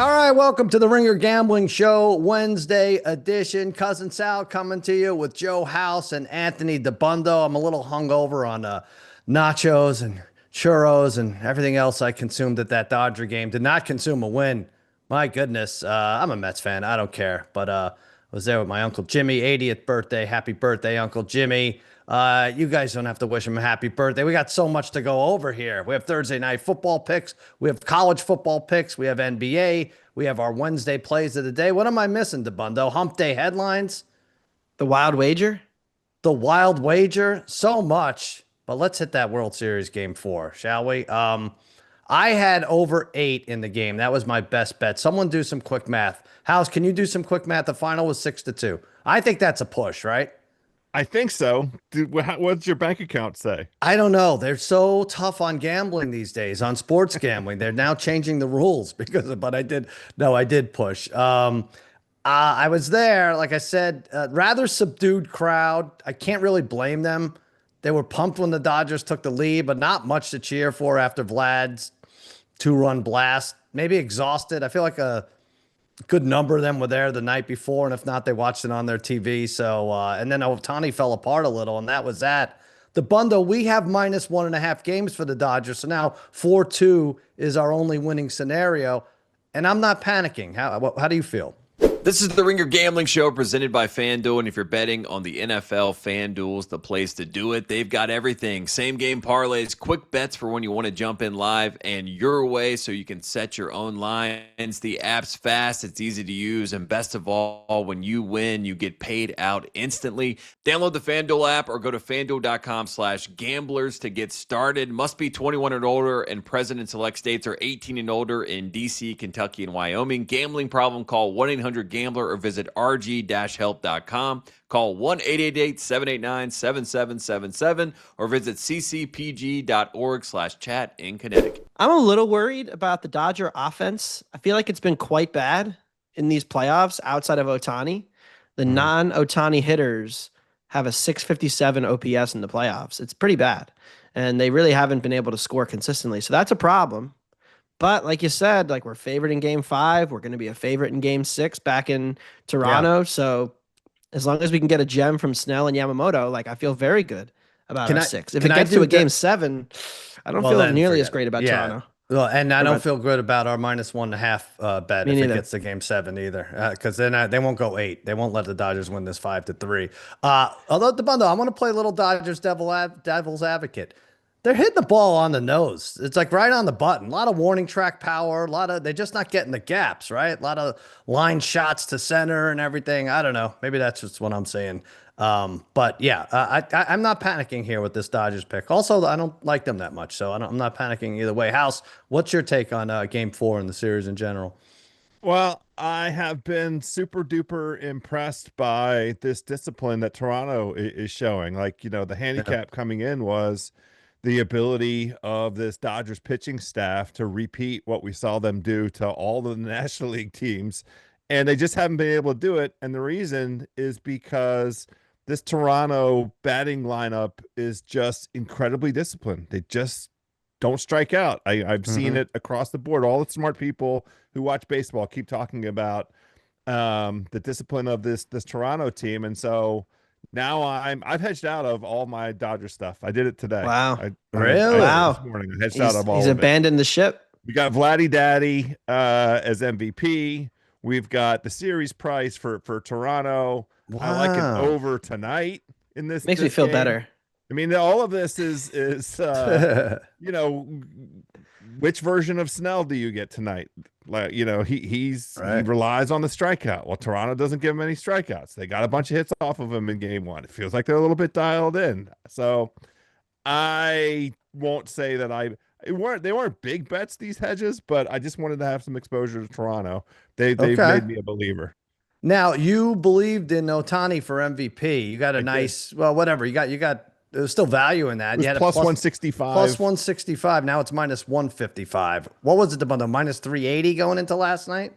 All right, welcome to the Ringer Gambling Show, Wednesday edition. Cousin Sal coming to you with Joe House and Anthony Dabbundo. I'm a little hungover on nachos and churros and everything else I consumed at that Dodger game. Did not consume a win. My goodness, I'm a Mets fan. I don't care. But I was there with my Uncle Jimmy, 80th birthday. Happy birthday, Uncle Jimmy. You guys don't have to wish him a happy birthday. We got so much to go over here. We have Thursday night football picks. We have college football picks. We have NBA. We have our Wednesday plays of the day. What am I missing, Dabbundo? Hump day headlines? The wild wager? The wild wager? So much. But let's hit that World Series game 4, shall we? I had over 8 in the game. That was my best bet. Someone do some quick math. House, can you do some quick math? The final was 6-2. I think that's a push, right? I think so. Dude, what's your bank account say? I don't know. They're so tough on gambling these days, on sports gambling. They're now changing the rules but I did push. I was there, like I said, rather subdued crowd. I can't really blame them. They were pumped when the Dodgers took the lead, but not much to cheer for after Vlad's 2-run blast. Maybe exhausted. I feel like a good number of them were there the night before, and if not, they watched it on their TV. So, and then Ohtani fell apart a little, and that was that. The bundle, we have minus 1.5 games for the Dodgers, so now 4-2 is our only winning scenario, and I'm not panicking. How do you feel? This is the Ringer Gambling Show presented by FanDuel, and if you're betting on the NFL, FanDuel's the place to do it. They've got everything. Same game parlays, quick bets for when you want to jump in live and your way so you can set your own lines. The app's fast, it's easy to use, and best of all, when you win, you get paid out instantly. Download the FanDuel app or go to FanDuel.com/gamblers to get started. Must be 21 and older, and present in select states are 18 and older in D.C., Kentucky, and Wyoming. Gambling problem, call 1-800-GAMBLER or visit rg-help.com. Call 1-888-789-7777 or visit ccpg.org/chat in Connecticut. I'm a little worried about the Dodger offense. I feel like it's been quite bad in these playoffs outside of Ohtani. The non-Ohtani hitters have a 657 OPS in the playoffs. It's pretty bad. And they really haven't been able to score consistently. So that's a problem. But like you said, like we're favored in game 5. We're going to be a favorite in game 6 back in Toronto. Yeah. So as long as we can get a gem from Snell and Yamamoto, like I feel very good about our 6. If it gets to a game 7, I don't feel nearly as great about Toronto. Well, and I don't feel good about our minus 1.5 bet if it gets to game 7 either, because then they won't go 8. They won't let the Dodgers win this 5-3. Although the bundle, I want to play a little Dodgers devil's advocate. They're hitting the ball on the nose. It's like right on the button. A lot of warning track power. They're just not getting the gaps, right? A lot of line shots to center and everything. I don't know. Maybe that's just what I'm saying. But yeah, I'm not panicking here with this Dodgers pick. Also, I don't like them that much, so I'm not panicking either way. House, what's your take on game 4 in the series in general? Well, I have been super duper impressed by this discipline that Toronto is showing. Like, the handicap coming in was the ability of this Dodgers pitching staff to repeat what we saw them do to all the National League teams. And they just haven't been able to do it. And the reason is because this Toronto batting lineup is just incredibly disciplined. They just don't strike out. I've seen it across the board. All the smart people who watch baseball keep talking about the discipline of this Toronto team. And so now I've hedged out of all my Dodger stuff. I did it today. Wow. Really? Wow. This morning. I hedged out of all He's of abandoned the ship. We got Vladdy Daddy as MVP. We've got the series price for Toronto. Wow. I like an over tonight in this. Makes me feel game. better. I mean, all of this is which version of Snell do you get tonight? Like, he relies on the strikeout. Well, Toronto doesn't give him any strikeouts. They got a bunch of hits off of him in game 1. It feels like they're a little bit dialed in. So I won't say that they weren't big bets, these hedges, but I just wanted to have some exposure to Toronto. They've made me a believer. Now, you believed in Ohtani for MVP. You got a whatever. You got there's still value in that. It was You had plus a 165. Plus 165. Now it's minus 155. What was it, the bundle? Minus 380 going into last night?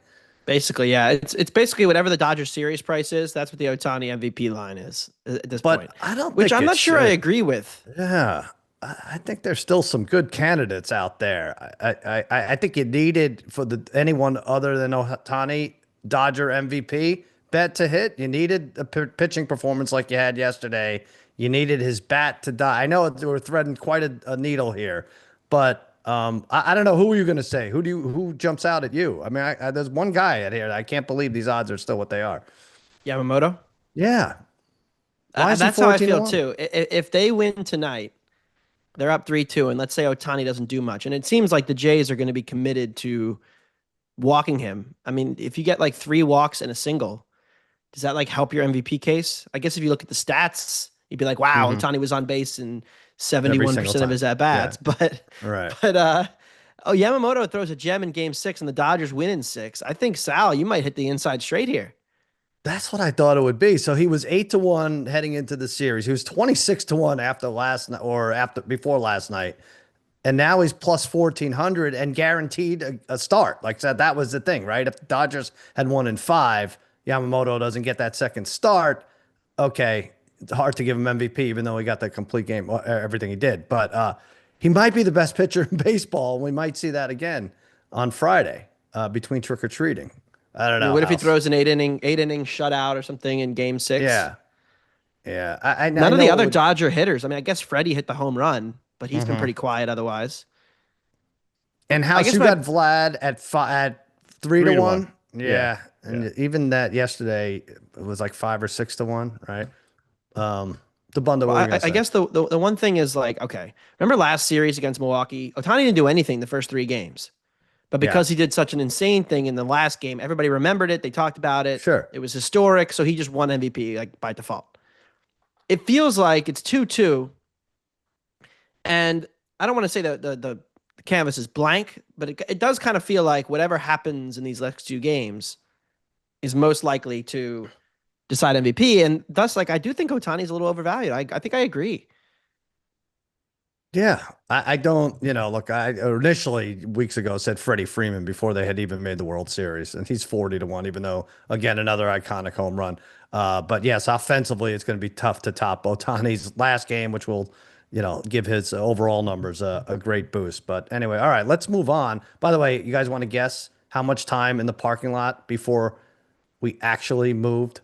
Basically, yeah. It's basically whatever the Dodgers series price is. That's what the Otani MVP line is at this point. I don't Which think I'm not sure I agree with. Yeah. I think there's still some good candidates out there. I think you needed for anyone other than Ohtani, Dodger MVP bet to hit. You needed a pitching performance like you had yesterday. You needed his bat to die. I know we're threading quite a needle here, but I don't know who are you going to say. Who jumps out at you? I mean, there's one guy out here. I can't believe these odds are still what they are. Yamamoto. Yeah, why is he That's how I 14 to feel 1? too. If they win tonight, they're up 3-2, and let's say Ohtani doesn't do much, and it seems like the Jays are going to be committed to walking him. I mean, if you get like 3 walks and a single, does that like help your MVP case? I guess if you look at the stats, you'd be like, wow, Mhm. Ohtani was on base in Every 71% single of time. his at bats, but Right. Yamamoto throws a gem in game 6 and the Dodgers win in 6. I think Sal, you might hit the inside straight here. That's what I thought it would be. So he was 8 to 1 heading into the series. He was 26 to 1 after last night or before last night. And now he's plus 1400 and guaranteed a start. Like I said, that was the thing, right? If the Dodgers had won in 5, Yamamoto doesn't get that second start. Okay, it's hard to give him MVP, even though he got the complete game, everything he did. But he might be the best pitcher in baseball. We might see that again on Friday between trick or treating. I don't I mean, know. what if he House. throws an eight inning shutout or something in game 6? Yeah. Yeah. I None of know the it other would- Dodger hitters. I mean, I guess Freddie hit the home run, but he's been Mhm. pretty quiet otherwise. And I House, guess you my- got Vlad at 3 to 1. Yeah. Yeah. And Yeah. even that yesterday it was like 5 or 6 to 1, right? Dabbundo, what Well, were you gonna I say? guess the one thing is like, okay, remember last series against Milwaukee? Ohtani didn't do anything the first 3 games. But because he did such an insane thing in the last game, everybody remembered it. They talked about it. Sure. It was historic. So he just won MVP like by default. It feels like it's 2-2. And I don't want to say that the canvas is blank, but it does kind of feel like whatever happens in these next 2 games is most likely to decide MVP. And thus, like, I do think Otani's a little overvalued. I think I agree. Yeah, I don't, look, I initially weeks ago said Freddie Freeman before they had even made the World Series, and he's 40 to 1, even though, again, another iconic home run. But yes, offensively, it's going to be tough to top Otani's last game, which will, give his overall numbers a great boost. But anyway, all right, let's move on. By the way, you guys want to guess how much time in the parking lot before we actually moved,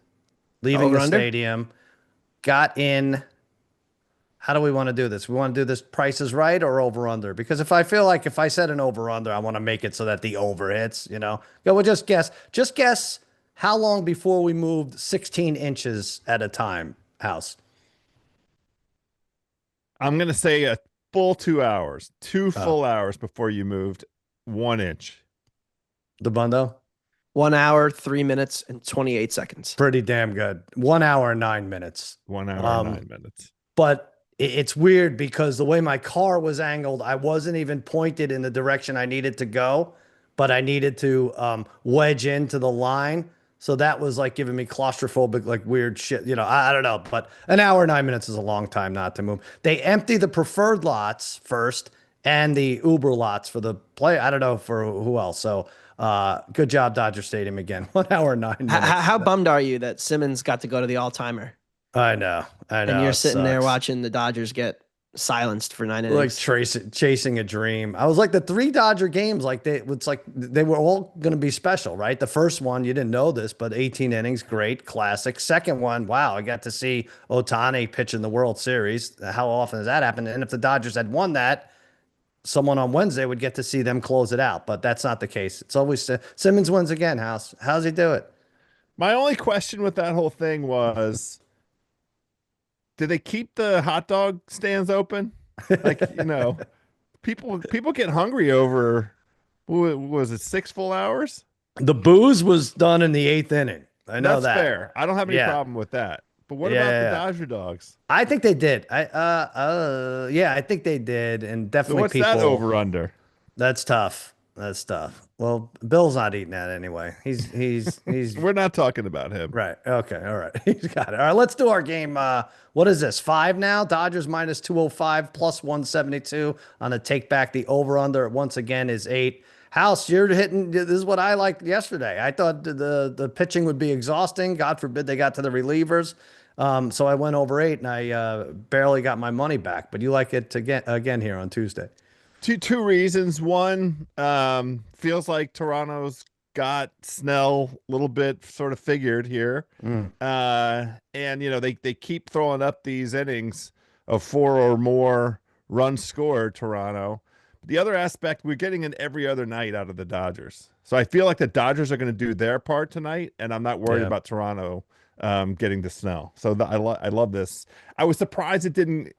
leaving Over the under? stadium, got in. How do we want to do this? We want to do this Price is Right or over under? Because if I feel like if I set an over under, I want to make it so that the over hits, Go, well, just guess. Just guess how long before we moved 16 inches at a time, House. I'm gonna say a full 2 hours, 2 full hours before you moved 1 inch. Dabbundo? 1 hour, 3 minutes, and 28 seconds. Pretty damn good. 1 hour and 9 minutes. 1 hour and 9 minutes. But it's weird because the way my car was angled, I wasn't even pointed in the direction I needed to go, but I needed to wedge into the line. So that was like giving me claustrophobic, like weird shit. I don't know, but an hour, 9 minutes is a long time not to move. They empty the preferred lots first and the Uber lots for the play. I don't know for who else. So good job, Dodger Stadium again. 1 hour, 9 minutes. How bummed are you that Simmons got to go to the all-timer? I know. And you're it sitting there sucks. watching the Dodgers get silenced for 9 Like innings. chasing a dream. I was like the 3 Dodger games, it's like they were all going to be special, right? The first one, you didn't know this, but 18 innings, great, classic. Second one, wow, I got to see Ohtani pitch in the World Series. How often does that happen? And if the Dodgers had won that, someone on Wednesday would get to see them close it out, but that's not the case. It's always Simmons wins again. How's he do it? My only question with that whole thing was, did they keep the hot dog stands open? Like, people get hungry over, what was it, 6 full hours? The booze was done in the 8th inning. I know That's that. fair. I don't have any Yeah. problem with that. But what Yeah, about yeah, the yeah. Dodger dogs? I think they did. I think they did, and So definitely what's people. that over under? That's tough. That's tough. Well, Bill's not eating that anyway. He's We're not talking about him. right. Okay. All right. He's got it. All right. Let's do our game. What is this? 5 now. Dodgers minus 205 plus 172 on a take back. The over under once again is 8. House, you're hitting. This is what I liked yesterday. I thought the pitching would be exhausting. God forbid they got to the relievers. So I went over 8 and I barely got my money back. But you like it again here on Tuesday. Two reasons. One, feels like Toronto's got Snell a little bit sort of figured here. And they keep throwing up these innings of 4 or more runs scored, Toronto. The other aspect, we're getting an every other night out of the Dodgers. So I feel like the Dodgers are going to do their part tonight, and I'm not worried about Toronto getting to Snell. So I love this. I was surprised it didn't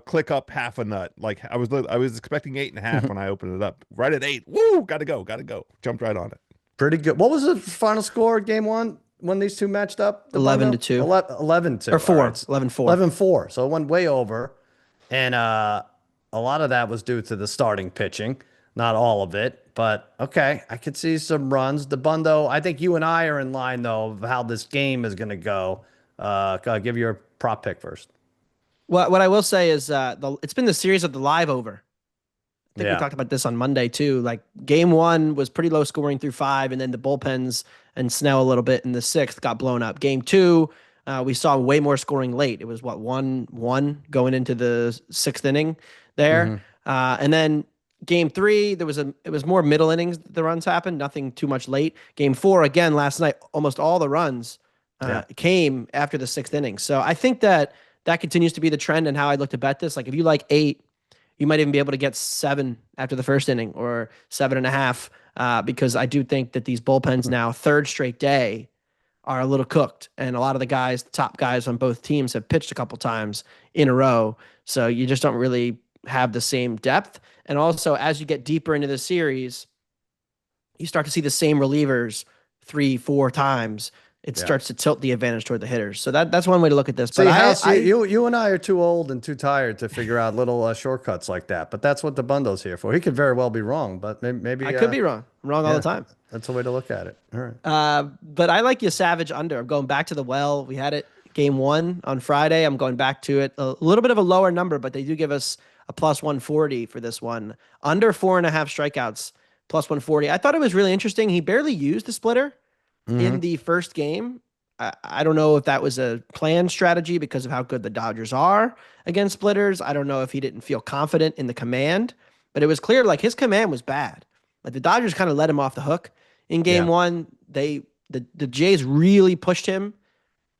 click up half a nut. Like I was expecting 8.5 when I opened it up. Right at 8. Woo! Gotta go. Jumped right on it. Pretty good. What was the final score game 1 when these two matched up? 11-2. 11-2. Or 4. Right. 11-4. 11-4. So it went way over. And a lot of that was due to the starting pitching. Not all of it. But, okay, I could see some runs. Dabbundo, I think you and I are in line, though, of how this game is going to go. Give your prop pick first. What I will say is it's been the series of the live over. I think we talked about this on Monday too. Like game 1 was pretty low scoring through 5, and then the bullpens and Snell a little bit in the 6th got blown up. Game 2, we saw way more scoring late. It was 1-1 going into the 6th inning there, and then game 3 it was more middle innings. The runs happened, nothing too much late. Game 4 again last night, almost all the runs came after the 6th inning. So I think that continues to be the trend and how I look to bet this. Like if you like 8. You might even be able to get 7 after the first inning or 7.5 because I do think that these bullpens now, 3rd straight day, are a little cooked. And a lot of the top guys on both teams have pitched a couple times in a row. So you just don't really have the same depth. And also, as you get deeper into the series, you start to see the same relievers 3-4 times. It starts to tilt the advantage toward the hitters. So that's one way to look at this. See, But you and I are too old and too tired to figure out little shortcuts like that. But that's what Dabundo's here for. He could very well be wrong, but maybe I could be wrong. I'm wrong all the time. That's a way to look at it. All right. But I like your Savage under. I'm going back to the well. We had it game 1 on Friday. I'm going back to it. A little bit of a lower number, but they do give us a plus 140 for this one. Under 4.5 strikeouts, plus 140. I thought it was really interesting. He barely used the splitter in the first game. I don't know if that was a planned strategy because of how good the Dodgers are against splitters. I don't know if he didn't feel confident in the command, but it was clear like his command was bad. Like the Dodgers kind of let him off the hook in game 1. The Jays really pushed him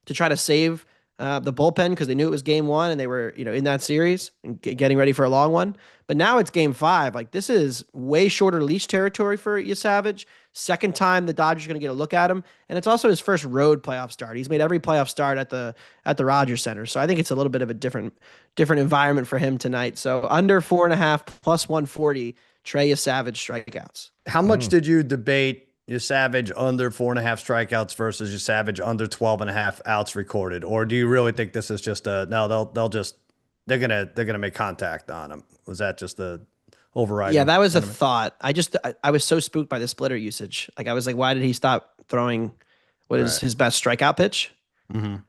to try to save the bullpen because they knew it was game 1 and they were in that series and getting ready for a long one. But now it's game 5. Like this is way shorter leash territory for Savage. Second time the Dodgers are going to get a look at him, and it's also his first road playoff start. He's made every playoff start at the Rogers Center, so I think it's a little bit of a different environment for him tonight. So under 4.5 plus 140, Trey Savage strikeouts. How much did you debate your Savage under 4.5 strikeouts versus your Savage under 12.5 outs recorded, or do you really think this is just they're gonna make contact on him? Was that just the overriding? Yeah, that was sentiment? A thought. I was so spooked by the splitter usage. Like I was like, why did he stop throwing what is his best strikeout pitch? And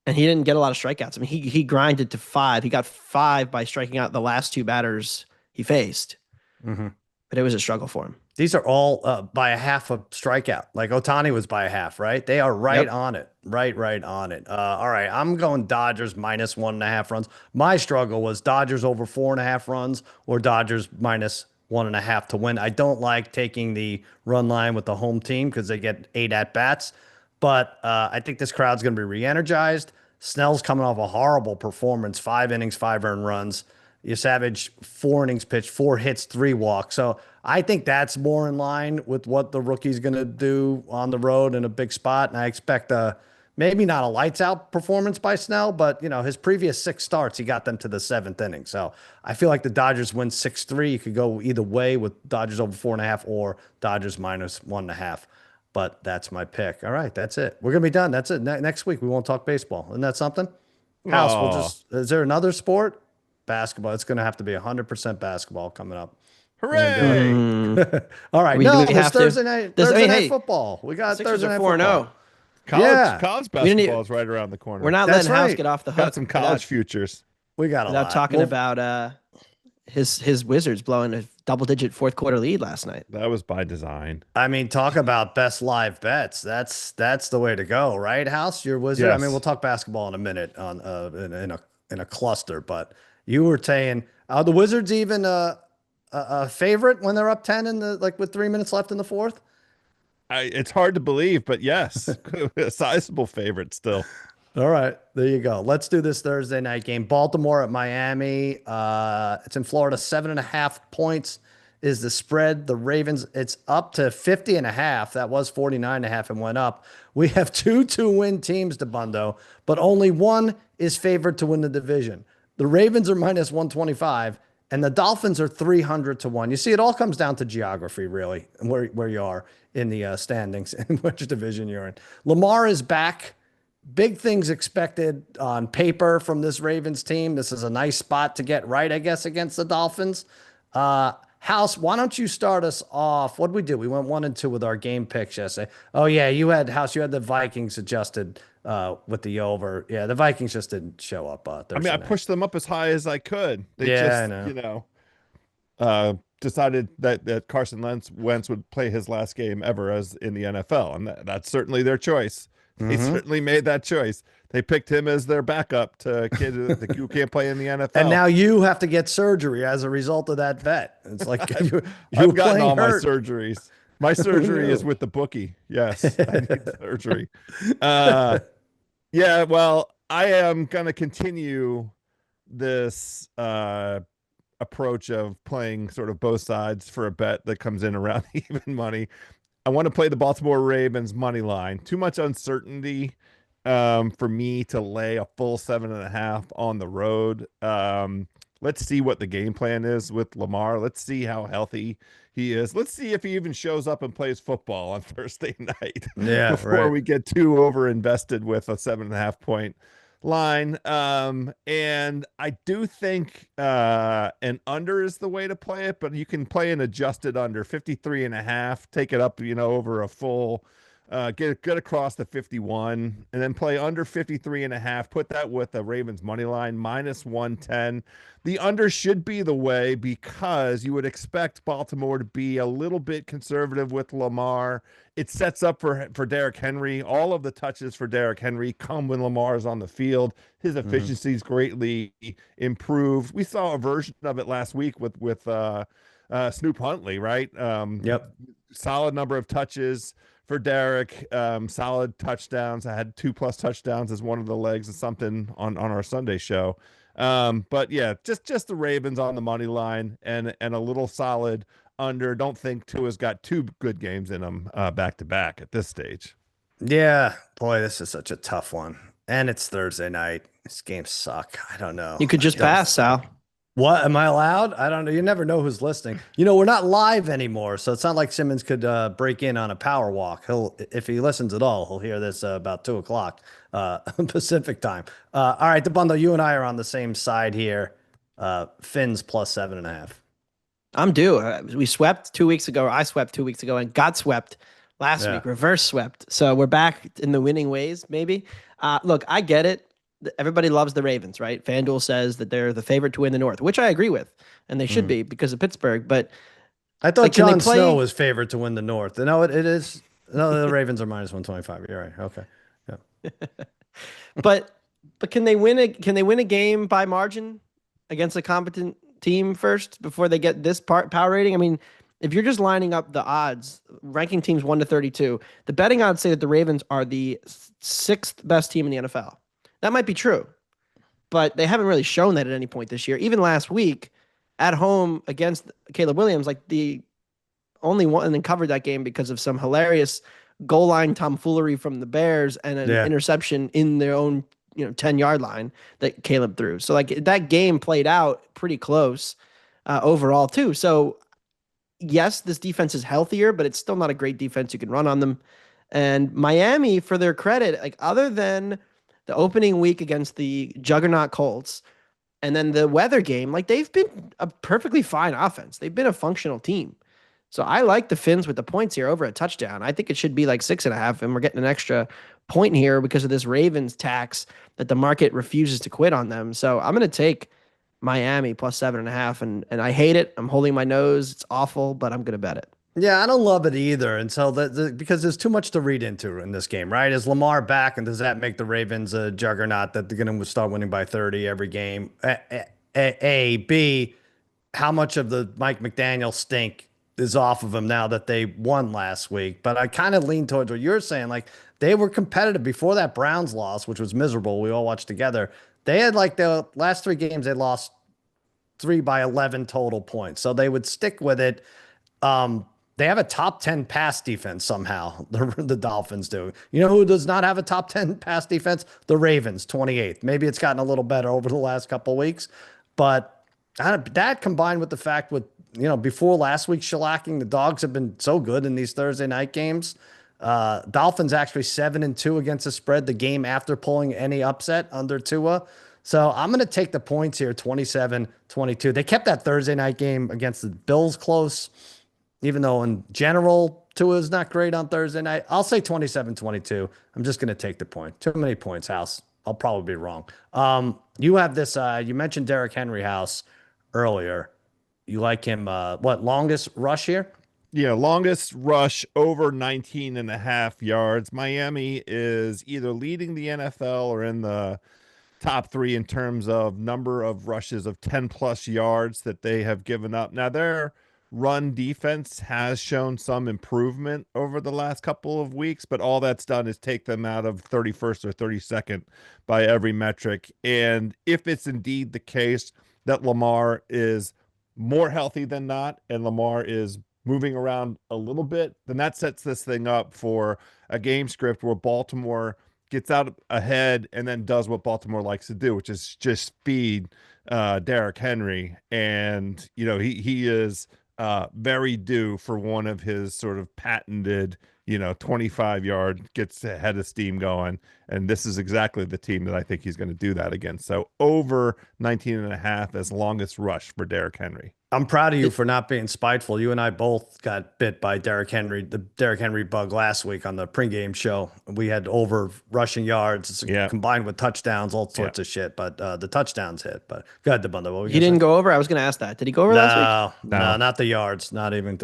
he didn't get a lot of strikeouts. I mean, he grinded to 5. He got 5 by striking out the last 2 batters he faced. But it was a struggle for him. These are all by a half a strikeout. Like Ohtani was by a half, right? They are right on it. Right on it. All right, I'm going Dodgers minus 1.5 runs. My struggle was Dodgers over 4.5 runs or Dodgers minus 1.5 to win. I don't like taking the run line with the home team because they get 8 at-bats. But I think this crowd's going to be re-energized. Snell's coming off a horrible performance, 5 innings, 5 earned runs. Your Savage, 4 innings pitched, 4 hits, 3 walks. So I think that's more in line with what the rookie's going to do on the road in a big spot. And I expect maybe not a lights out performance by Snell, but his previous 6 starts, he got them to the 7th inning. So I feel like the Dodgers win 6-3. You could go either way with Dodgers over 4.5 or Dodgers minus 1.5. But that's my pick. All right, that's it. We're going to be done. That's it. Next week, we won't talk baseball. Isn't that something? House, is there another sport? Basketball. It's going to have to be 100% basketball coming up. Hooray! All right. It's Thursday night. Thursday night football. We got Sixers Thursday night 4-0. College basketball is right around the corner. We're not letting House get off the hook. Got some college futures. We got a lot. Without talking about his Wizards blowing a double-digit fourth quarter lead last night. That was by design. I mean, talk about best live bets. That's the way to go, right? House, your Wizard. I mean, Yes. we'll talk basketball in a minute on in a cluster, but you were saying, are the Wizards even a favorite when they're up 10 in the with 3 minutes left in the fourth? It's hard to believe, but yes, a sizable favorite still. All right, there you go. Let's do this Thursday night game. Baltimore at Miami. It's in Florida. 7.5 points is the spread. The Ravens, it's up to 50.5. That was 49.5 and went up. We have two win teams, Dabbundo, but only one is favored to win the division. The Ravens are minus 125, and the Dolphins are 300 to 1. You see, it all comes down to geography, really, and where you are in the standings and which division you're in. Lamar is back. Big things expected on paper from this Ravens team. This is a nice spot to get right, I guess, against the Dolphins. House, why don't you start us off? What did we do? We went 1-2 with our game picks yesterday. Oh yeah, you had the Vikings adjusted with the over. Yeah, the Vikings just didn't show up. I mean, I pushed them up as high as I could. They Yeah, just, decided that Carson Wentz would play his last game ever as in the NFL, and that's certainly their choice. They certainly made that choice. They picked him as their backup to kid who can't play in the NFL. And now you have to get surgery as a result of that bet. It's like I've gotten all my surgeries. My surgery is with the bookie. Yes, I need surgery. Yeah, well, I am going to continue this approach of playing sort of both sides for a bet that comes in around even money. I want to play the Baltimore Ravens money line. Too much uncertainty for me to lay a full 7.5 on the road. Let's see what the game plan is with Lamar. Let's see how healthy he is. Let's see if he even shows up and plays football on Thursday night. Yeah, before we get too over invested with a 7.5 point line. And I do think an under is the way to play it, but you can play an adjusted under 53.5, take it up, over a full, get across the 51, and then play under 53.5, put that with the Ravens money line minus 110. The under should be the way because you would expect Baltimore to be a little bit conservative with Lamar. It sets up for Derrick Henry. All of the touches for Derrick Henry come when Lamar is on the field. His efficiency is greatly improved. We saw a version of it last week with Snoop Huntley, right? Yep. Solid number of touches for Derrick. Solid touchdowns. I had 2+ touchdowns as one of the legs of something on our Sunday show. But yeah, just the Ravens on the money line and a little solid under. Don't think Tua's got two good games in them back to back at this stage. Yeah, boy, this is such a tough one, and it's Thursday night. These games suck. I don't know. You could just pass, Sal. What, am I allowed? I don't know. You never know who's listening. We're not live anymore, so it's not like Simmons could break in on a power walk. If he listens at all, he'll hear this about 2:00 Pacific time. All right, Dabbundo, you and I are on the same side here. Fins plus 7.5. I'm due. We swept 2 weeks ago, or I swept 2 weeks ago and got swept last week, reverse swept. So we're back in the winning ways, maybe. Look, I get it. Everybody loves the Ravens, right? FanDuel says that they're the favorite to win the North, which I agree with, and they should be because of Pittsburgh. But I thought Jon Snow was favored to win the North. No, it is. No, the Ravens are minus 125. You're right. Okay. Yeah. But can they win a game by margin against a competent team first before they get this power rating? I mean, if you're just lining up the odds, ranking teams 1 to 32, the betting odds say that the Ravens are the 6th best team in the NFL. That might be true, but they haven't really shown that at any point this year. Even last week at home against Caleb Williams, like the only one and covered that game because of some hilarious goal line tomfoolery from the Bears and an interception in their own 10-yard line that Caleb threw. So like that game played out pretty close overall too. So yes, this defense is healthier, but it's still not a great defense. You can run on them. And Miami, for their credit, like other than the opening week against the juggernaut Colts and then the weather game, like they've been a perfectly fine offense. They've been a functional team. So I like the Fins with the points here over a touchdown. I think it should be like 6.5, and we're getting an extra point here because of this Ravens tax that the market refuses to quit on them. So I'm going to take Miami plus 7.5, and I hate it. I'm holding my nose. It's awful, but I'm gonna bet it. Yeah, I don't love it either. And so because there's too much to read into in this game, right? Is Lamar back, and does that make the Ravens a juggernaut that they're going to start winning by 30 every game? B, how much of the Mike McDaniel stink is off of him now that they won last week? But I kind of lean towards what you're saying. Like they were competitive before that Browns loss, which was miserable. We all watched together. They had like the last 3 games, they lost 3 by 11 total points. So they would stick with it. They have a top 10 pass defense somehow. The Dolphins do. You know who does not have a top 10 pass defense? The Ravens, 28th. Maybe it's gotten a little better over the last couple of weeks, but that combined with the fact before last week's shellacking, the Dogs have been so good in these Thursday night games. Dolphins actually 7-2 against the spread the game after pulling any upset under Tua. So I'm going to take the points here, 27-22. They kept that Thursday night game against the Bills close. Even though in general, Tua is not great on Thursday night, I'll say 27-22. I'm just going to take the point. Too many points, House. I'll probably be wrong. You have this, you mentioned Derrick Henry, House, earlier. You like him, longest rush here? Yeah, longest rush over 19.5 yards. Miami is either leading the NFL or in the top 3 in terms of number of rushes of 10+ yards that they have given up. Now, they're run defense has shown some improvement over the last couple of weeks, but all that's done is take them out of 31st or 32nd by every metric. And if it's indeed the case that Lamar is more healthy than not, and Lamar is moving around a little bit, then that sets this thing up for a game script where Baltimore gets out ahead and then does what Baltimore likes to do, which is just feed Derrick Henry. And, he is very due for one of his sort of patented, 25-yard gets a head of steam going. And this is exactly the team that I think he's going to do that against. So over 19.5 as longest rush for Derrick Henry. I'm proud of you for not being spiteful. You and I both got bit by Derrick Henry, the Derrick Henry bug last week on the pregame show. We had over rushing yards combined with touchdowns, all sorts of shit. But the touchdowns hit. But go ahead, Dabbundo. He didn't go over? I was going to ask that. Did he go over last week? No, not the yards. Not even it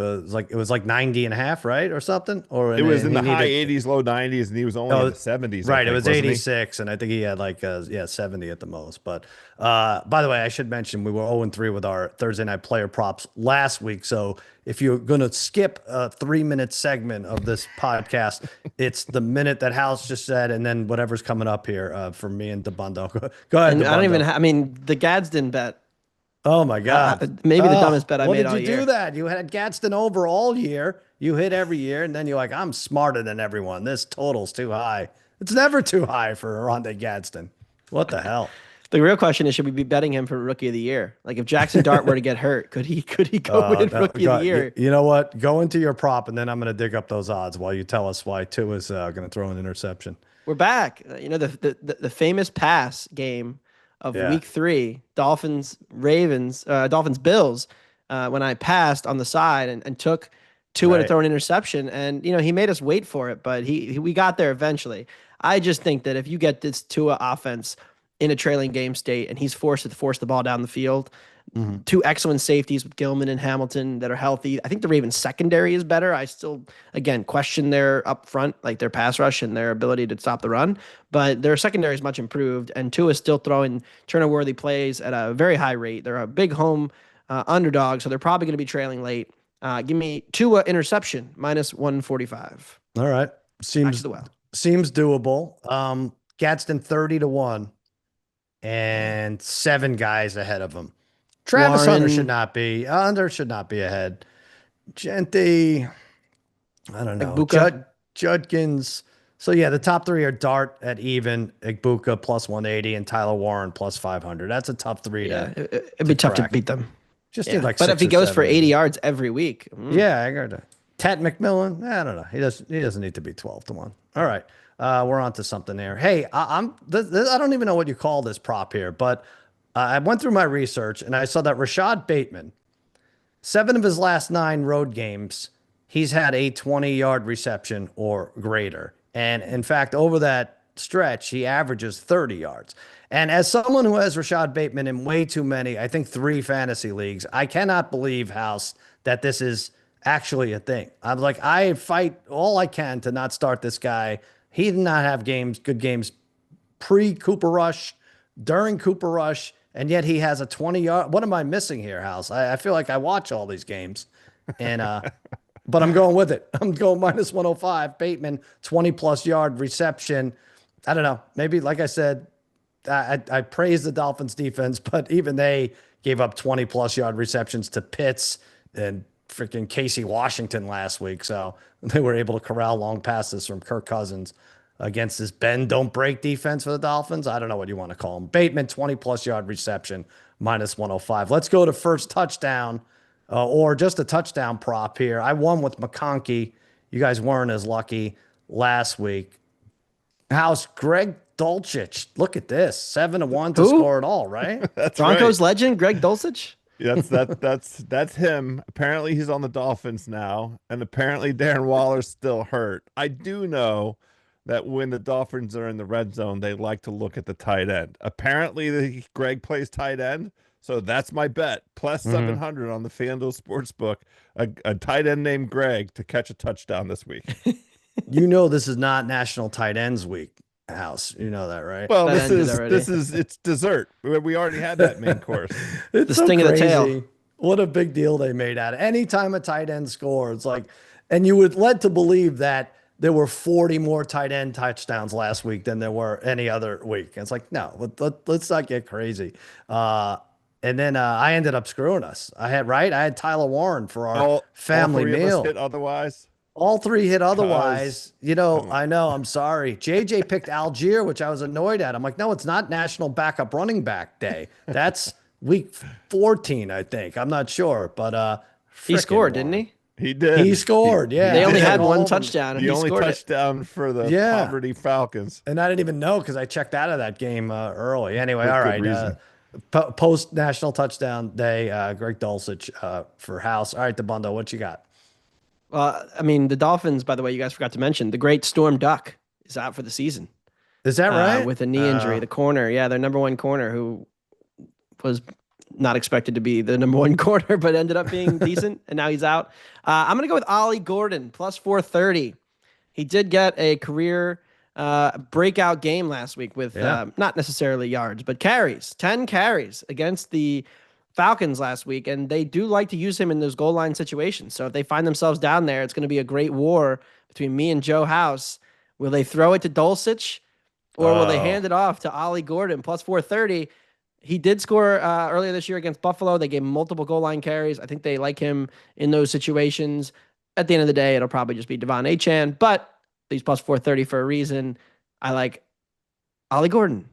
was like 90.5, right? Or something? Or it was in the high 80s, low 90s, and he was only in the 70s. Right. It was 86, and I think he had 70 at the most. But by the way, I should mention we were 0-3 with our Thursday night player props last week. So if you're going to skip a 3-minute segment of this podcast, it's the minute that House just said, and then whatever's coming up here for me and Dabbundo. Go ahead. And Dabbundo. I don't even, the Gadsden bet. Oh my God. Maybe the dumbest bet I made all year. What did you do that? You had Gadsden over all year. You hit every year, and then you're like, I'm smarter than everyone. This total's too high. It's never too high for Rondé Gadsden. What the hell? The real question is, should we be betting him for Rookie of the Year? Like, if Jackson Dart were to get hurt, could he go win Rookie of the Year? You know what? Go into your prop, and then I'm going to dig up those odds while you tell us why Tua is going to throw an interception. We're back. The famous pass game of Week 3, Dolphins Bills. When I passed on the side and took Tua to throw an interception, and he made us wait for it, but we got there eventually. I just think that if you get this Tua offense in a trailing game state, and he's forced to force the ball down the field. Mm-hmm. 2 excellent safeties with Gilman and Hamilton that are healthy. I think the Ravens secondary is better. I still, again, question their up front, like their pass rush and their ability to stop the run, but their secondary is much improved, and Tua is still throwing turnover-worthy plays at a very high rate. They're a big home underdog, so they're probably going to be trailing late. Give me Tua interception, -145. All right. Seems doable. Gadsden 30-1. And 7 guys ahead of him. Travis Hunter should not be. Hunter should not be ahead. Genty, I don't know. Judkins. So yeah, the top 3 are Dart at even, Igbuka +180, and Tyler Warren +500. That's a tough 3. It'd be tough to beat them. Just need like. But 6 if he or goes 7. for 80 yards every week, yeah, I got it. Ted McMillan. I don't know. He doesn't need to be 12-1. All right. We're on to something there. Hey, I don't even know what you call this prop here, but I went through my research and I saw that Rashad Bateman, 7 of his last 9 road games, he's had a 20-yard reception or greater. And in fact, over that stretch, he averages 30 yards. And as someone who has Rashad Bateman in way too many, I think 3 fantasy leagues, I cannot believe, House, that this is actually a thing. I'm like, I fight all I can to not start this guy. He did not have good games pre-Cooper Rush, during Cooper Rush, and yet he has a 20-yard. What am I missing here, House? I feel like I watch all these games, and but I'm going with it. I'm going minus 105. Bateman, 20-plus yard reception. I don't know. Maybe, like I said, I praise the Dolphins defense, but even they gave up 20-plus yard receptions to Pitts and freaking Casey Washington last week. So they were able to corral long passes from Kirk Cousins against this bend, don't break defense for the Dolphins. I don't know what you want to call him. Bateman, 20-plus yard reception, minus 105. Let's go to first touchdown or just a touchdown prop here. I won with McConkey. You guys weren't as lucky last week. House, Greg Dulcich. Look at this. 7-1 to score it all, right? That's Broncos right. legend, Greg Dulcich. That's him. Apparently he's on the Dolphins now, and apparently Darren Waller's still hurt. I do know that when the Dolphins are in the red zone, they like to look at the tight end. Apparently Greg plays tight end, so that's my bet. Plus 700 on the FanDuel Sportsbook. A tight end named Greg to catch a touchdown this week. You know this is not National Tight Ends Week, House. You know that, right? Well, That ended it's dessert. We already had that main course. It's The so sting of the crazy. tail. What a big deal they made out of it. Anytime a tight end scores, like, and you would led to believe that there were 40 more tight end touchdowns last week than there were any other week. And it's like, no, let's not get crazy. And then I ended up screwing us. I had Tyler Warren for our family all three meal. of us hit otherwise. All 3 hit otherwise. You know, I know. I'm sorry. JJ picked Algier, which I was annoyed at. I'm like, no, it's not National Backup Running Back Day. That's week 14, I think. I'm not sure, but He scored, didn't he? He did. He scored. Yeah, They only I had all one of them. touchdown, and The he only scored it. touchdown for the Yeah. Poverty Falcons. And I didn't even know because I checked out of that game early. Anyway, For all good right. reason. Post National Touchdown Day, Greg Dulcich for House. All right, Dabbundo, what you got? I mean, the Dolphins, by the way, you guys forgot to mention, the great Storm Duck is out for the season. Is that right? With a knee injury. The corner, their number 1 corner, who was not expected to be the number 1 corner, but ended up being decent, and now he's out. I'm going to go with Ollie Gordon, plus 430. He did get a career breakout game last week with not necessarily yards, but carries, 10 carries against the Falcons last week, and they do like to use him in those goal line situations. So if they find themselves down there, it's going to be a great war between me and Joe House. Will they throw it to Dulcich, or will they hand it off to Ollie Gordon, plus 430? He did score earlier this year against Buffalo. They gave him multiple goal line carries. I think they like him in those situations. At the end of the day, it'll probably just be Devon Achane, but he's plus 430 for a reason. I like Ollie Gordon,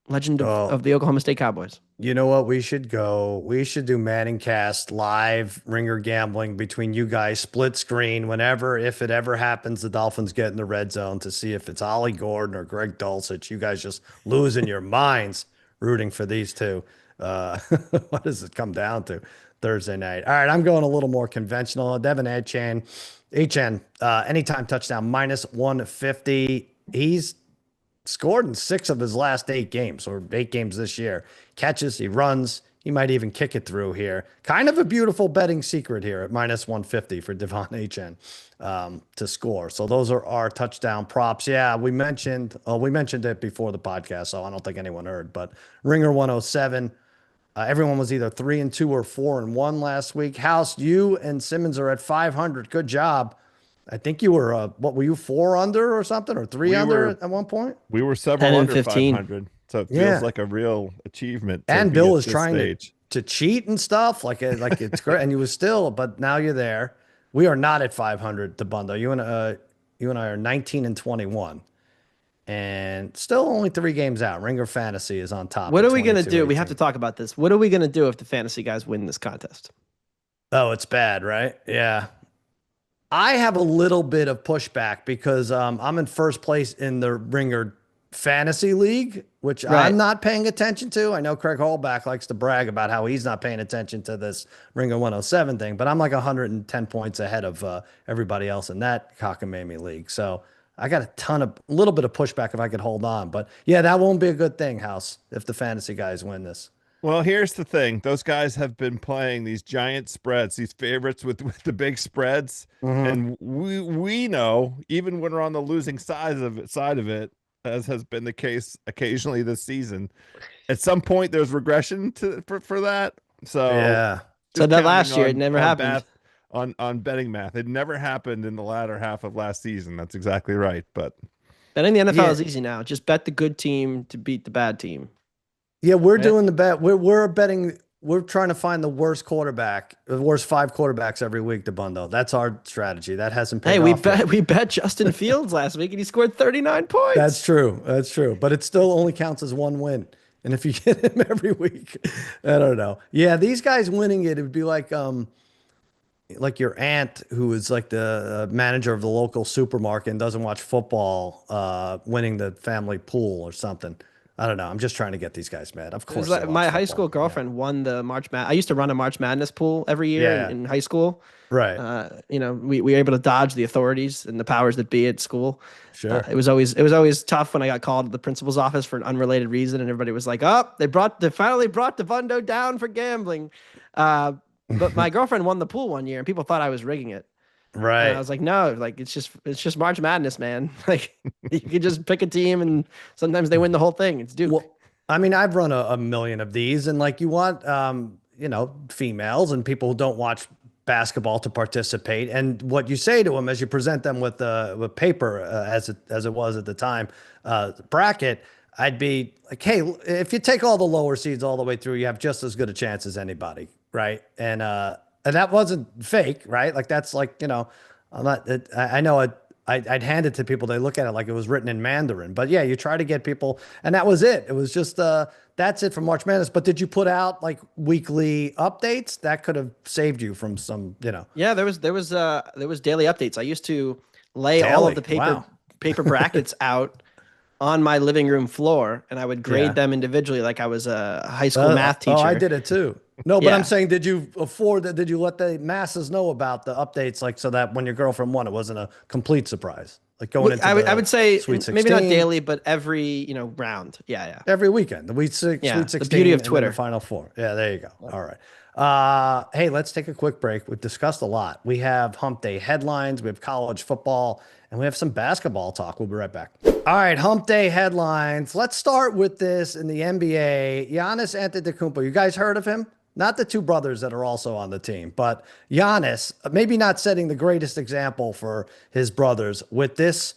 legend of the Oklahoma State Cowboys. You know what? We should go. We should do Manning Cast live ringer gambling between you guys, split screen, whenever, if it ever happens, the Dolphins get in the red zone to see if it's Ollie Gordon or Greg Dulcich. You guys just losing your minds rooting for these two. What does it come down to Thursday night? All right, I'm going a little more conventional. Devon Achane, anytime touchdown, minus 150. He's scored in 6 of his last 8 games, or 8 games this year. Catches, he runs, he might even kick it through here. Kind of a beautiful betting secret here at minus 150 for Devon Achane to score. So those are our touchdown props. Yeah, we mentioned it before the podcast, so I don't think anyone heard, but Ringer 107. Everyone was either 3-2 or 4-1 last week. House, you and Simmons are at 500. Good job. I think you were, what were you, 4 under or something, or 3 under at one point? We were several 10 and under 15. 500, so it feels like a real achievement. And be Bill at was this trying stage. to cheat and stuff, like it's great, and you was still, but now you're there. We are not at 500, Dabbundo. You and I are 19 and 21, and still only 3 games out. Ringer Fantasy is on top. What at are we going to do? We 22-18. have to talk about this. What are we going to do if the fantasy guys win this contest? Oh, it's bad, right? Yeah. I have a little bit of pushback because I'm in first place in the Ringer Fantasy League, which I'm not paying attention to. I know Craig Hallback likes to brag about how he's not paying attention to this Ringer 107 thing, but I'm like 110 points ahead of everybody else in that cockamamie league. So I got a little bit of pushback if I could hold on. But yeah, that won't be a good thing, House, if the fantasy guys win this. Well, here's the thing. Those guys have been playing these giant spreads, these favorites with the big spreads. And we know, even when we're on the losing side of it, as has been the case occasionally this season, at some point there's regression for that. So yeah. So that last year, it never happened. On betting math. It never happened in the latter half of last season. That's exactly right. But betting the NFL is easy now. Just bet the good team to beat the bad team. Yeah, we're doing the bet. We're betting. We're trying to find the worst quarterback, the worst 5 quarterbacks every week, Dabbundo. That's our strategy. That hasn't paid off. Hey, we bet Justin Fields last week, and he scored 39 points. That's true. That's true. But it still only counts as 1 win. And if you get him every week, I don't know. Yeah, these guys winning it would be like your aunt who is like the manager of the local supermarket and doesn't watch football, winning the family pool or something. I don't know. I'm just trying to get these guys mad. Of course, my high school girlfriend won the March Madness. I used to run a March Madness pool every year in high school. Right. We were able to dodge the authorities and the powers that be at school. Sure. It was always tough when I got called to the principal's office for an unrelated reason, and everybody was like, "Oh, they finally brought Dabbundo down for gambling." But my girlfriend won the pool one year, and people thought I was rigging it. Right. And I was like, no, like it's just March Madness, man. Like you can just pick a team, and sometimes they win the whole thing. It's Duke. Well, I mean, I've run a million of these, and like you want, females and people who don't watch basketball to participate. And what you say to them as you present them with paper, as it was at the time, bracket, I'd be like, hey, if you take all the lower seeds all the way through, you have just as good a chance as anybody, right? And that wasn't fake, right? Like that's like, I'm not. I know I'd hand it to people. They look at it like it was written in Mandarin. But yeah, you try to get people, and that was it. It was just that's it for March Madness. But did you put out like weekly updates? That could have saved you from some, Yeah, there was daily updates. I used to lay all of the paper brackets out on my living room floor, and I would grade them individually like I was a high school math teacher. Oh, I did it too. No, but I'm saying, did you let the masses know about the updates, like so that when your girlfriend won, it wasn't a complete surprise? Like going into I would say Sweet 16, maybe not daily, but every round. Yeah. Every weekend, the Sweet 16. The beauty of Twitter. The Final Four. Yeah, there you go. All right. Hey, let's take a quick break. We've discussed a lot. We have Hump Day headlines. We have college football. And we have some basketball talk. We'll be right back. All right, Hump Day headlines. Let's start with this in the NBA. Giannis Antetokounmpo. You guys heard of him? Not the 2 brothers that are also on the team, but Giannis, maybe not setting the greatest example for his brothers with this,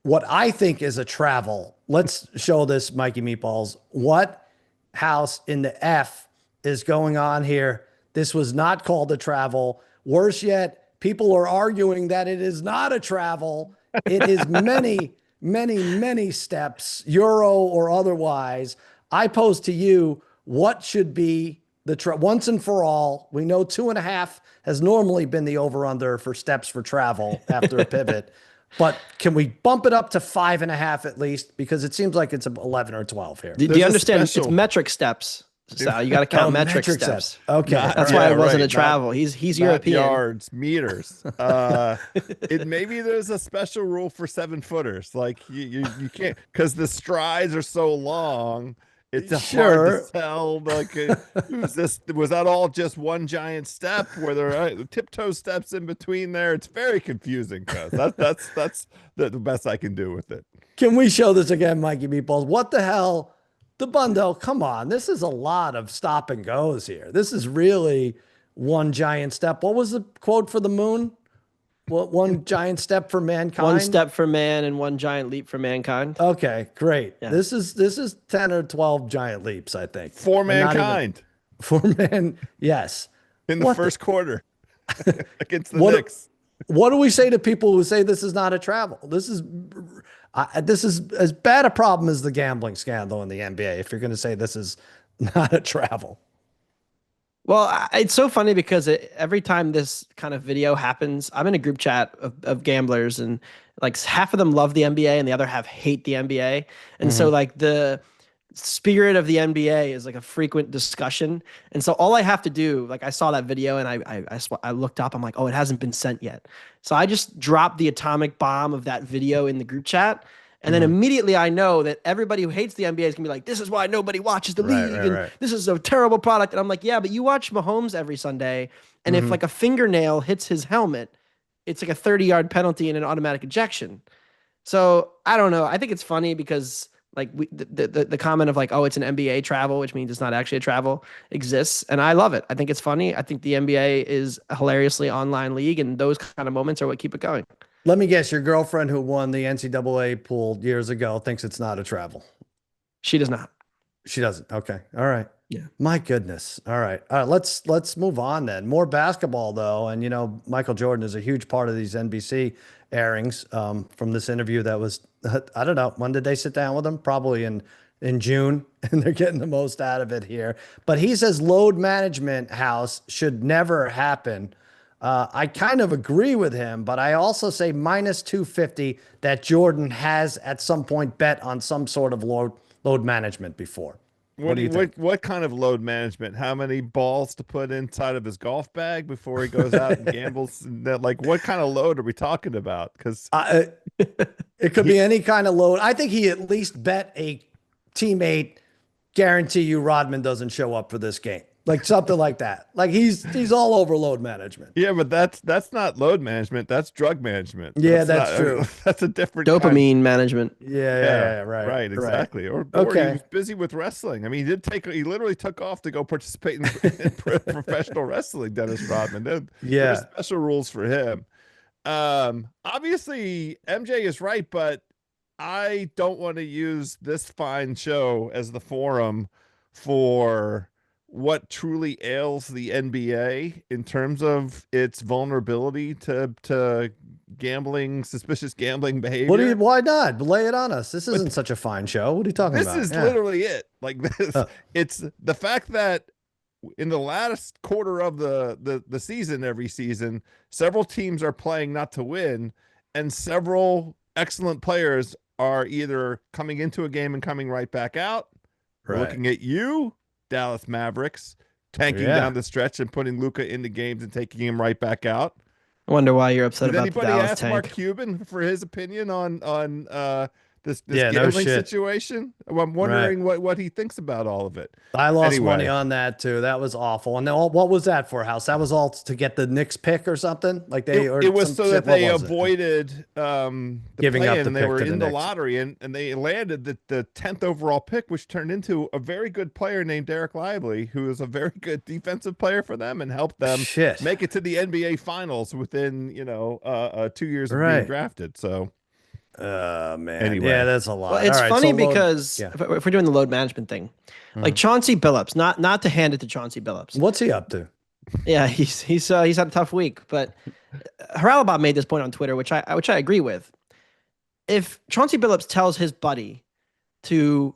what I think is a travel. Let's show this, Mikey Meatballs. What house in the F is going on here? This was not called a travel. Worse yet, people are arguing that it is not a travel. It is many, many, many steps, Euro or otherwise. I pose to you, what should be the once and for all? We know 2.5 has normally been the over-under for steps for travel after a pivot. But can we bump it up to 5.5 at least? Because it seems like it's 11 or 12 here. Do you understand? It's metric steps. So you got to count metric steps. Okay. That's why it wasn't a travel. He's European. Yards, meters. Maybe there's a special rule for 7-footers. Like you can't, because the strides are so long. It's hard to tell. Like, was that all just one giant step? Where there are tiptoe steps in between there? It's very confusing. Cuz that's the best I can do with it. Can we show this again, Mikey Meatballs? What the hell? Dabbundo, come on. This is a lot of stop and goes here. This is really one giant step. What was the quote for the moon? What, one giant step for mankind? One step for man and one giant leap for mankind. Okay, great. Yeah. This is 10 or 12 giant leaps, I think. For mankind. For man, yes. In the first quarter against the Knicks. What do we say to people who say this is not a travel? This is as bad a problem as the gambling scandal in the NBA, if you're going to say this is not a travel. Well, it's so funny because every time this kind of video happens, I'm in a group chat of gamblers, and like half of them love the NBA and the other half hate the NBA. And so like the spirit of the NBA is like a frequent discussion. And so all I have to do, like I saw that video and I looked up, I'm like, oh, it hasn't been sent yet. So I just dropped the atomic bomb of that video in the group chat. And then immediately I know that everybody who hates the NBA is gonna be like, this is why nobody watches the league. And this is a terrible product. And I'm like, yeah, but you watch Mahomes every Sunday. And if like a fingernail hits his helmet, it's like a 30-yard penalty and an automatic ejection. So I don't know. I think it's funny because like the comment of like, oh, it's an NBA travel, which means it's not actually a travel, exists. And I love it. I think it's funny. I think the NBA is a hilariously online league, and those kind of moments are what keep it going. Let me guess, your girlfriend who won the NCAA pool years ago thinks it's not a travel. She does not. She doesn't. Okay. All right. Yeah. My goodness. All right. All right. Let's move on then. More basketball though. And Michael Jordan is a huge part of these NBC airings from this interview that was, I don't know, when did they sit down with him? Probably in June, and they're getting the most out of it here. But he says load management house should never happen. I kind of agree with him, but I also say minus 250 that Jordan has at some point bet on some sort of load management before. What do you think? What kind of load management? How many balls to put inside of his golf bag before he goes out and gambles? Like, what kind of load are we talking about? Because it could be any kind of load. I think he at least bet a teammate, guarantee you Rodman doesn't show up for this game. Like something like that. Like he's all over load management. Yeah, but that's not load management. That's drug management. Yeah, that's true. That's a different dopamine management. Yeah, right, exactly. Right. Or he was busy with wrestling. I mean, he literally took off to go participate in professional wrestling. Dennis Rodman. There were special rules for him. Obviously, MJ is right, but I don't want to use this fine show as the forum for what truly ails the NBA in terms of its vulnerability to gambling, suspicious gambling behavior. Why not? Lay it on us. This isn't such a fine show. What are you talking about? This is literally it. Like this, it's the fact that in the last quarter of the season, every season, several teams are playing not to win, and several excellent players are either coming into a game and coming right back out. Right. Looking at you, Dallas Mavericks, tanking down the stretch and putting Luka into games and taking him right back out. I wonder why you're upset Did about the Dallas anybody ask tank. Mark Cuban for his opinion on this gambling situation? I'm wondering what he thinks about all of it. I lost money on that too. That was awful. And then what was that for, House? That was all to get the Knicks pick or something? Like it was so that they avoided giving up the and they pick were to the in the Knicks. lottery and they landed the 10th overall pick, which turned into a very good player named Derek Lively, who is a very good defensive player for them and helped them make it to the NBA finals within 2 years of being drafted. So man. Anyway. Yeah, that's a lot. Well, it's funny because if we're doing the load management thing, like Chauncey Billups, not to hand it to Chauncey Billups. What's he up to? Yeah, he's had a tough week, but Haralabob made this point on Twitter, which I agree with. If Chauncey Billups tells his buddy to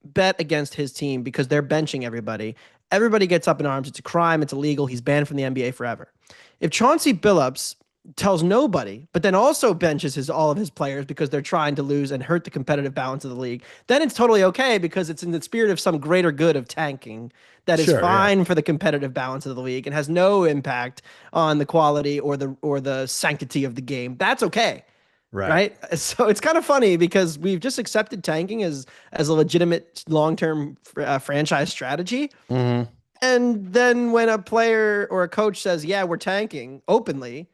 bet against his team because they're benching everybody gets up in arms. It's a crime. It's illegal. He's banned from the NBA forever. If Chauncey Billups tells nobody, but then also benches all of his players because they're trying to lose and hurt the competitive balance of the league, then it's totally okay because it's in the spirit of some greater good of tanking that is fine for the competitive balance of the league and has no impact on the quality or the sanctity of the game. That's okay. Right. So it's kind of funny because we've just accepted tanking as a legitimate long-term franchise strategy. Mm-hmm. And then when a player or a coach says, yeah, we're tanking openly,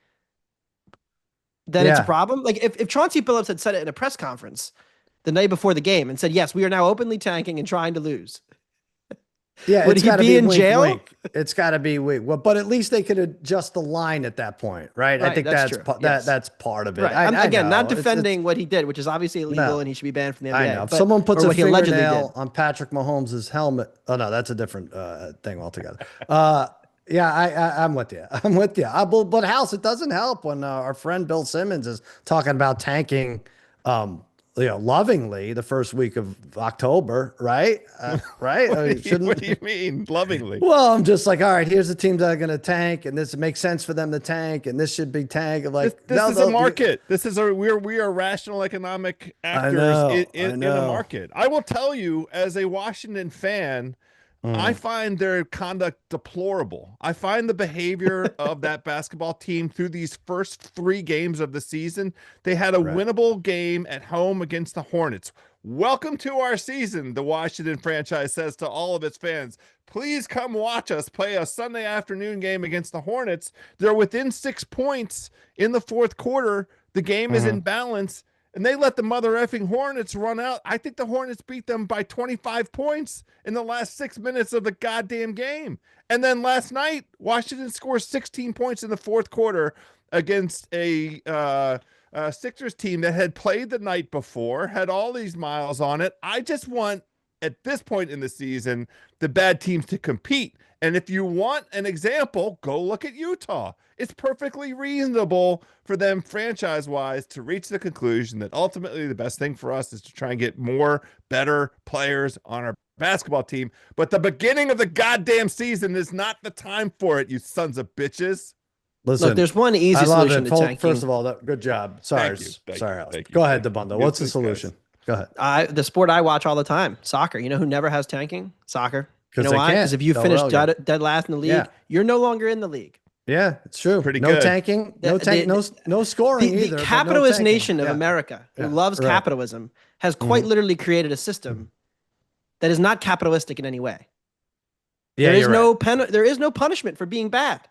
then it's a problem. Like if Chauncey Billups had said it in a press conference the night before the game and said, yes, we are now openly tanking and trying to lose. Yeah, would he be in jail? Wink. It's got to be wink. Well, but at least they could adjust the line at that point, right? I think that's that's part of it. Right. Again, not defending what he did, which is obviously illegal and he should be banned from the NBA. I know. If someone puts a fingernail on Patrick Mahomes' helmet, oh no, that's a different thing altogether. Yeah, I'm with you. But House, it doesn't help when our friend Bill Simmons is talking about tanking lovingly the first week of October, right? Right? I mean, What do you mean lovingly? Well, I'm just like, all right, here's the teams that are going to tank, and this makes sense for them to tank, and this should be tank. Like This is a market. This is we are rational economic actors in a market. I will tell you, as a Washington fan, I find their conduct deplorable. I find the behavior of that basketball team through these first 3 games of the season. They had a winnable game at home against the Hornets. Welcome to our season, the Washington franchise says to all of its fans. Please come watch us play a Sunday afternoon game against the Hornets. They're within 6 points in the fourth quarter. The game is in balance. And they let the mother effing Hornets run out. I think the Hornets beat them by 25 points in the last 6 minutes of the goddamn game. And then last night, Washington scores 16 points in the fourth quarter against a Sixers team that had played the night before, had all these miles on it. I just want, at this point in the season, the bad teams to compete. And if you want an example, go look at Utah. It's perfectly reasonable for them franchise-wise to reach the conclusion that ultimately the best thing for us is to try and get more better players on our basketball team. But the beginning of the goddamn season is not the time for it, you sons of bitches. Listen, look, there's one easy solution to tanking. First of all, good job. Sorry, Alex. Go ahead, Dabbundo. What's the solution? Go ahead. The sport I watch all the time, soccer. You know who never has tanking? Soccer. You know why? Because if you finish dead last in the league, you're no longer in the league. Yeah, it's true. Pretty no good. Tanking, no scoring either. The capitalist nation of America, who loves capitalism, has quite literally created a system that is not capitalistic in any way. Yeah, there is no punishment for being bad.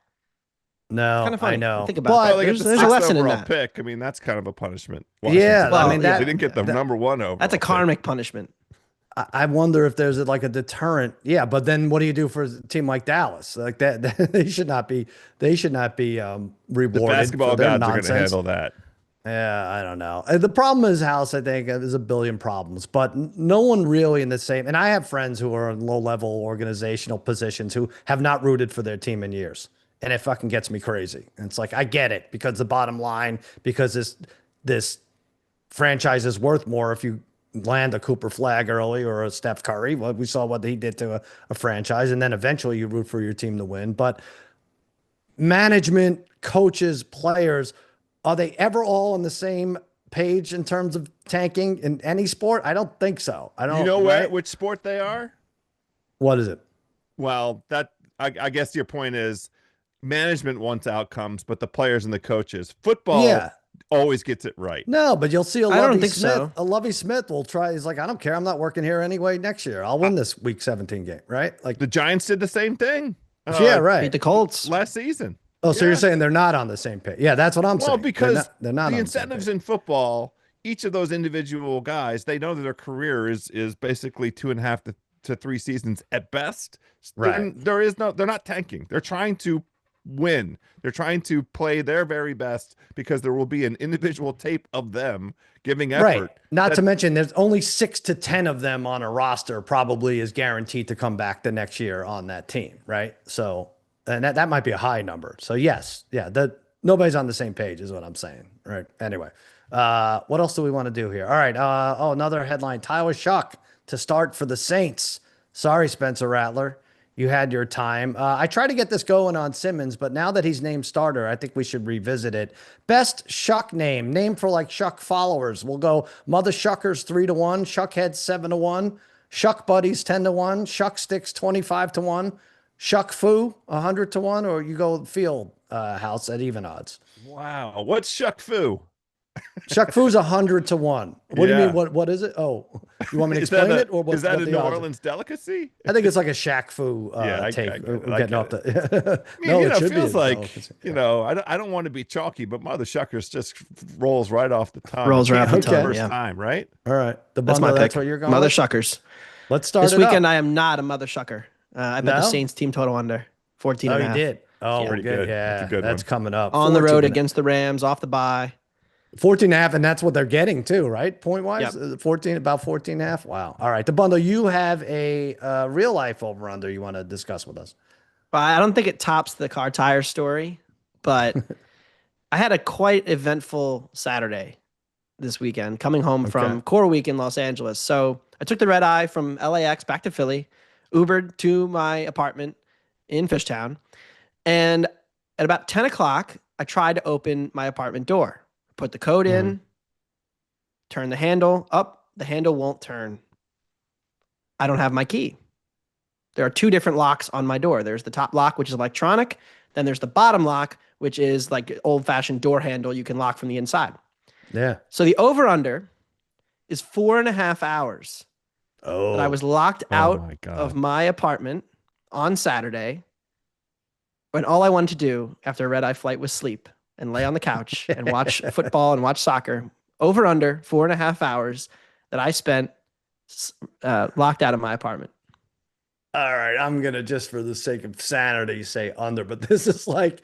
No, kind of funny. I know. Think about that. There's a lesson in that. Pick. I mean, that's kind of a punishment. Yeah, I mean, they didn't get the number 1 overall. That's a karmic punishment. I wonder if there's like a deterrent. Yeah, but then what do you do for a team like Dallas? Like that they should not be rewarded. The basketball for their gods nonsense. are going to handle that. Yeah, I don't know. The problem is House, I think, there's a billion problems, but no one really in the same. And I have friends who are in low-level organizational positions who have not rooted for their team in years. And it fucking gets me crazy. And it's like, I get it, because the bottom line, because this franchise is worth more if you land a Cooper Flag early or a Steph Curry. Well, we saw what he did to a franchise, and then eventually you root for your team to win. But management, coaches, players, are they ever all on the same page in terms of tanking in any sport? I don't think so. I don't. You know which sport they are? What is it? Well, I guess your point is management wants outcomes, but the players and the coaches. Football always gets it right. No, but you'll see a I don't Lovie think Smith. so. A Lovie Smith will try. He's like, I don't care. I'm not working here anyway next year. I'll win this week 17 game, right? Like The Giants did the same thing. yeah, right. Beat the Colts last season. Oh, so you're saying they're not on the same page? Yeah, that's what I'm saying. Well, because they're not the on incentives the same in football, each of those individual guys, they know that their career is basically 2.5 to 3 seasons at best. Right. They're not tanking. They're trying to win. They're trying to play their very best because there will be an individual tape of them giving effort. Right. Not to mention there's only 6 to 10 of them on a roster probably is guaranteed to come back the next year on that team, right? So, and that might be a high number. So yes, nobody's on the same page is what I'm saying, right? Anyway, what else do we want to do here? All right. Another headline, Tyler Shuck to start for the Saints. Sorry, Spencer Rattler. You had your time. I tried to get this going on Simmons, but now that he's named starter, I think we should revisit it. Best Shuck name for like Shuck followers. We'll go Mother Shuckers 3-1, Shuckheads 7-1, Shuck Buddies 10-1, Shuck Sticks 25-1, Shuck Fu 100-1, or you go Field House at even odds. Wow, what's Shuck Fu? Shuck Fu's 100-1. What do you mean? What is it? Oh, you want me to explain it, or is that a New Orleans delicacy? I think it's like a Shaq Fu take. We're getting off the. No, it feels like I don't want to be chalky, but Mother Shuckers just rolls right off the tongue. Rolls right off the tongue. First time, right? All right, that's my pick. That's what you're going. Mother with? Shuckers. Let's start this weekend. I am not a Mother Shucker. I bet the Saints team total under 14. Oh, you did. Oh, pretty good. Yeah, that's that's coming up on the road against the Rams off the bye. 14.5, and that's what they're getting too, right? Point wise, Yep. 14, about 14.5. Wow. All right, Dabbundo, you have a real life over under you want to discuss with us. I don't think it tops the car tire story, but I had a quite eventful Saturday this weekend, coming home Okay. from Core Week in Los Angeles. So I took the red eye from LAX back to Philly, Ubered to my apartment in Fishtown, and at about 10 o'clock, I tried to open my apartment door. Put the code in, turn the handle up. The handle won't turn. I don't have my key. There are two different locks on my door. There's the top lock, which is electronic. Then there's the bottom lock, which is like old-fashioned door handle you can lock from the inside. Yeah. So the over-under is 4.5 hours that I was locked out my God. of my apartment on Saturday when all I wanted to do after a red-eye flight was sleep and lay on the couch and watch football and watch soccer. Over-under 4.5 hours that I spent locked out of my apartment. All right, I'm gonna, just for the sake of sanity, say under, but this is like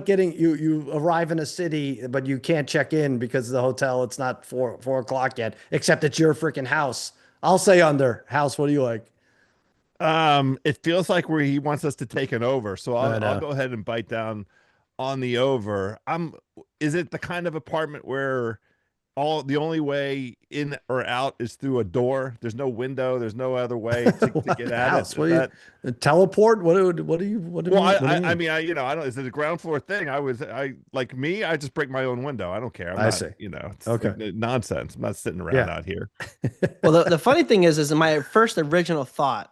getting you arrive in a city, but you can't check in because the hotel, it's not 4 o'clock yet, except it's your freaking house. I'll say under. House, what do you like? It feels like where he wants us to take an over, so I know. I'll go ahead and bite down on the over. Is it the kind of apartment where the only way in or out is through a door? There's no window. There's no other way to get at House, it. what do you teleport? What do you Well, I mean? mean, I don't. Is it a ground floor thing? I just break my own window. I don't care. I see. It's Okay. like nonsense. I'm not sitting around out here. Well, the funny thing is my first original thought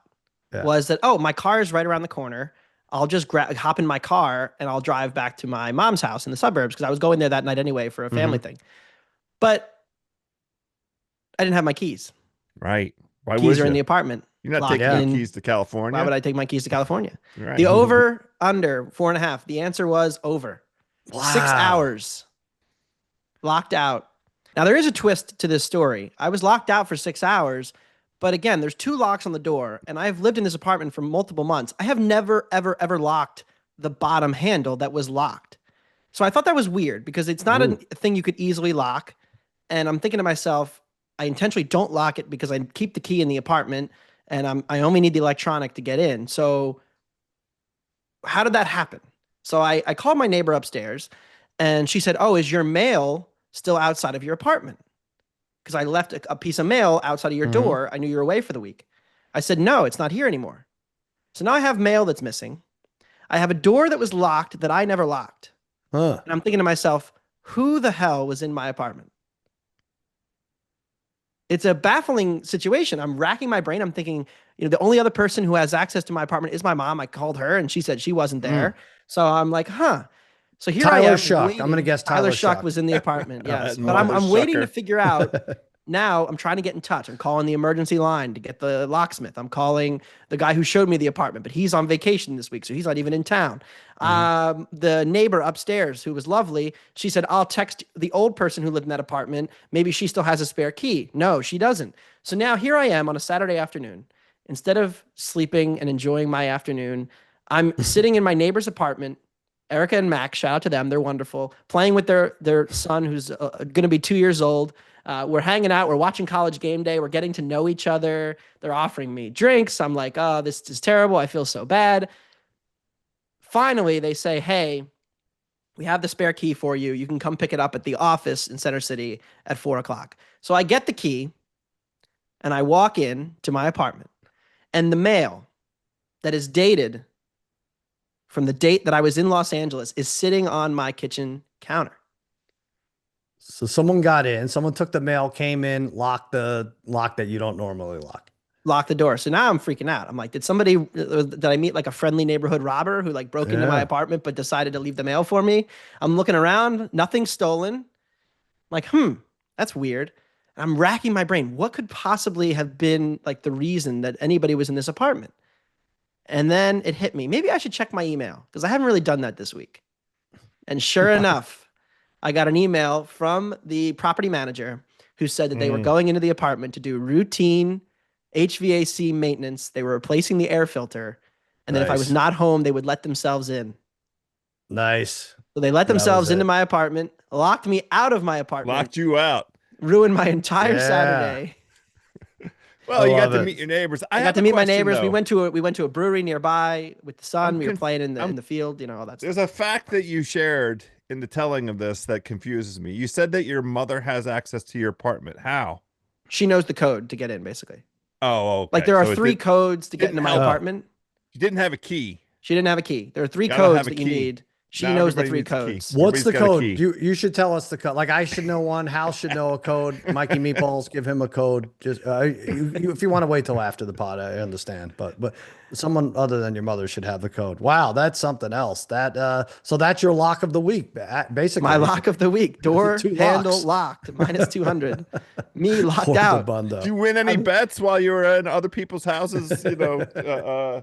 Yeah. was that, my car is right around the corner. I'll just hop in my car and I'll drive back to my mom's house in the suburbs because I was going there that night anyway for a family thing. But I didn't have my keys. Right. Why Keys are in the apartment. You're not locked taking in. your keys to California? Why would I take my keys to California? Right. The over under 4.5. The answer was over. Wow. 6 hours locked out. Now there is a twist to this story. I was locked out for 6 hours, but again, there's 2 locks on the door, and I've lived in this apartment for multiple months. I have never, ever, ever locked the bottom handle that was locked. So I thought that was weird because it's not a thing you could easily lock. And I'm thinking to myself, I intentionally don't lock it because I keep the key in the apartment and I only need the electronic to get in. So how did that happen? So I called my neighbor upstairs and she said, "Oh, is your mail still outside of your apartment? Because I left a piece of mail outside of your door. I knew you were away for the week." I said, "No, it's not here anymore." So now I have mail that's missing. I have a door that was locked that I never locked. Huh. And I'm thinking to myself, who the hell was in my apartment? It's a baffling situation. I'm racking my brain. I'm thinking, the only other person who has access to my apartment is my mom. I called her and she said she wasn't there. So I'm like, huh. So here I Tyler am. Shuck. Waiting. I'm going to guess Tyler Tyler Shuck Shuck was in the apartment. Yes. But Mother I'm waiting to sucker. figure out. Now I'm trying to get in touch. I'm calling the emergency line to get the locksmith. I'm calling the guy who showed me the apartment, but he's on vacation this week, so he's not even in town. The neighbor upstairs, who was lovely, she said, "I'll text the old person who lived in that apartment. Maybe she still has a spare key." No, she doesn't. So now here I am on a Saturday afternoon. Instead of sleeping and enjoying my afternoon, I'm sitting in my neighbor's apartment. Erica and Max, shout out to them. They're wonderful. Playing with their son, who's going to be 2 years old. We're hanging out. We're watching College Game Day. We're getting to know each other. They're offering me drinks. I'm like, "Oh, this is terrible. I feel so bad." Finally, they say, "Hey, we have the spare key for you. You can come pick it up at the office in Center City at 4 o'clock. So I get the key and I walk in to my apartment, and the mail that is dated from the date that I was in Los Angeles is sitting on my kitchen counter. So someone got in, someone took the mail, came in, locked the lock that you don't normally lock. Lock the door. So now I'm freaking out. I'm like, did I meet like a friendly neighborhood robber who like broke into my apartment but decided to leave the mail for me? I'm looking around, nothing's stolen. I'm like, that's weird. And I'm racking my brain. What could possibly have been like the reason that anybody was in this apartment? And then it hit me. Maybe I should check my email because I haven't really done that this week. And sure enough, I got an email from the property manager who said that they were going into the apartment to do routine HVAC maintenance. They were replacing the air filter. And then if I was not home, they would let themselves in. Nice. So they let themselves into my apartment, locked me out of my apartment. Locked you out. Ruined my entire Saturday. Well, you got to meet your neighbors. I got to meet my neighbors. We went to a brewery nearby with the son. We were playing in the field, all that stuff. There's a fact that you shared in the telling of this that confuses me. You said that your mother has access to your apartment. How? She knows the code to get in, basically. Oh, okay. Like there are So 3 codes to get into my help. apartment. You didn't have a key. She didn't have a key. There are 3 Gotta codes have a that you key. need. She Now knows the everybody 3 needs a key. codes. What's the Everybody's got a code? key. You should tell us the code. Like I should know one. Hal should know a code. Mikey Meatballs, give him a code. Just if you want to wait till after the pod, I understand. But someone other than your mother should have the code. Wow, that's something else. That so that's your lock of the week, basically. My lock of the week. Door 2 handle locks. locked. Minus 200. Me locked Poor out. Dabbundo. Did you win any bets while you were in other people's houses? You know, Yeah.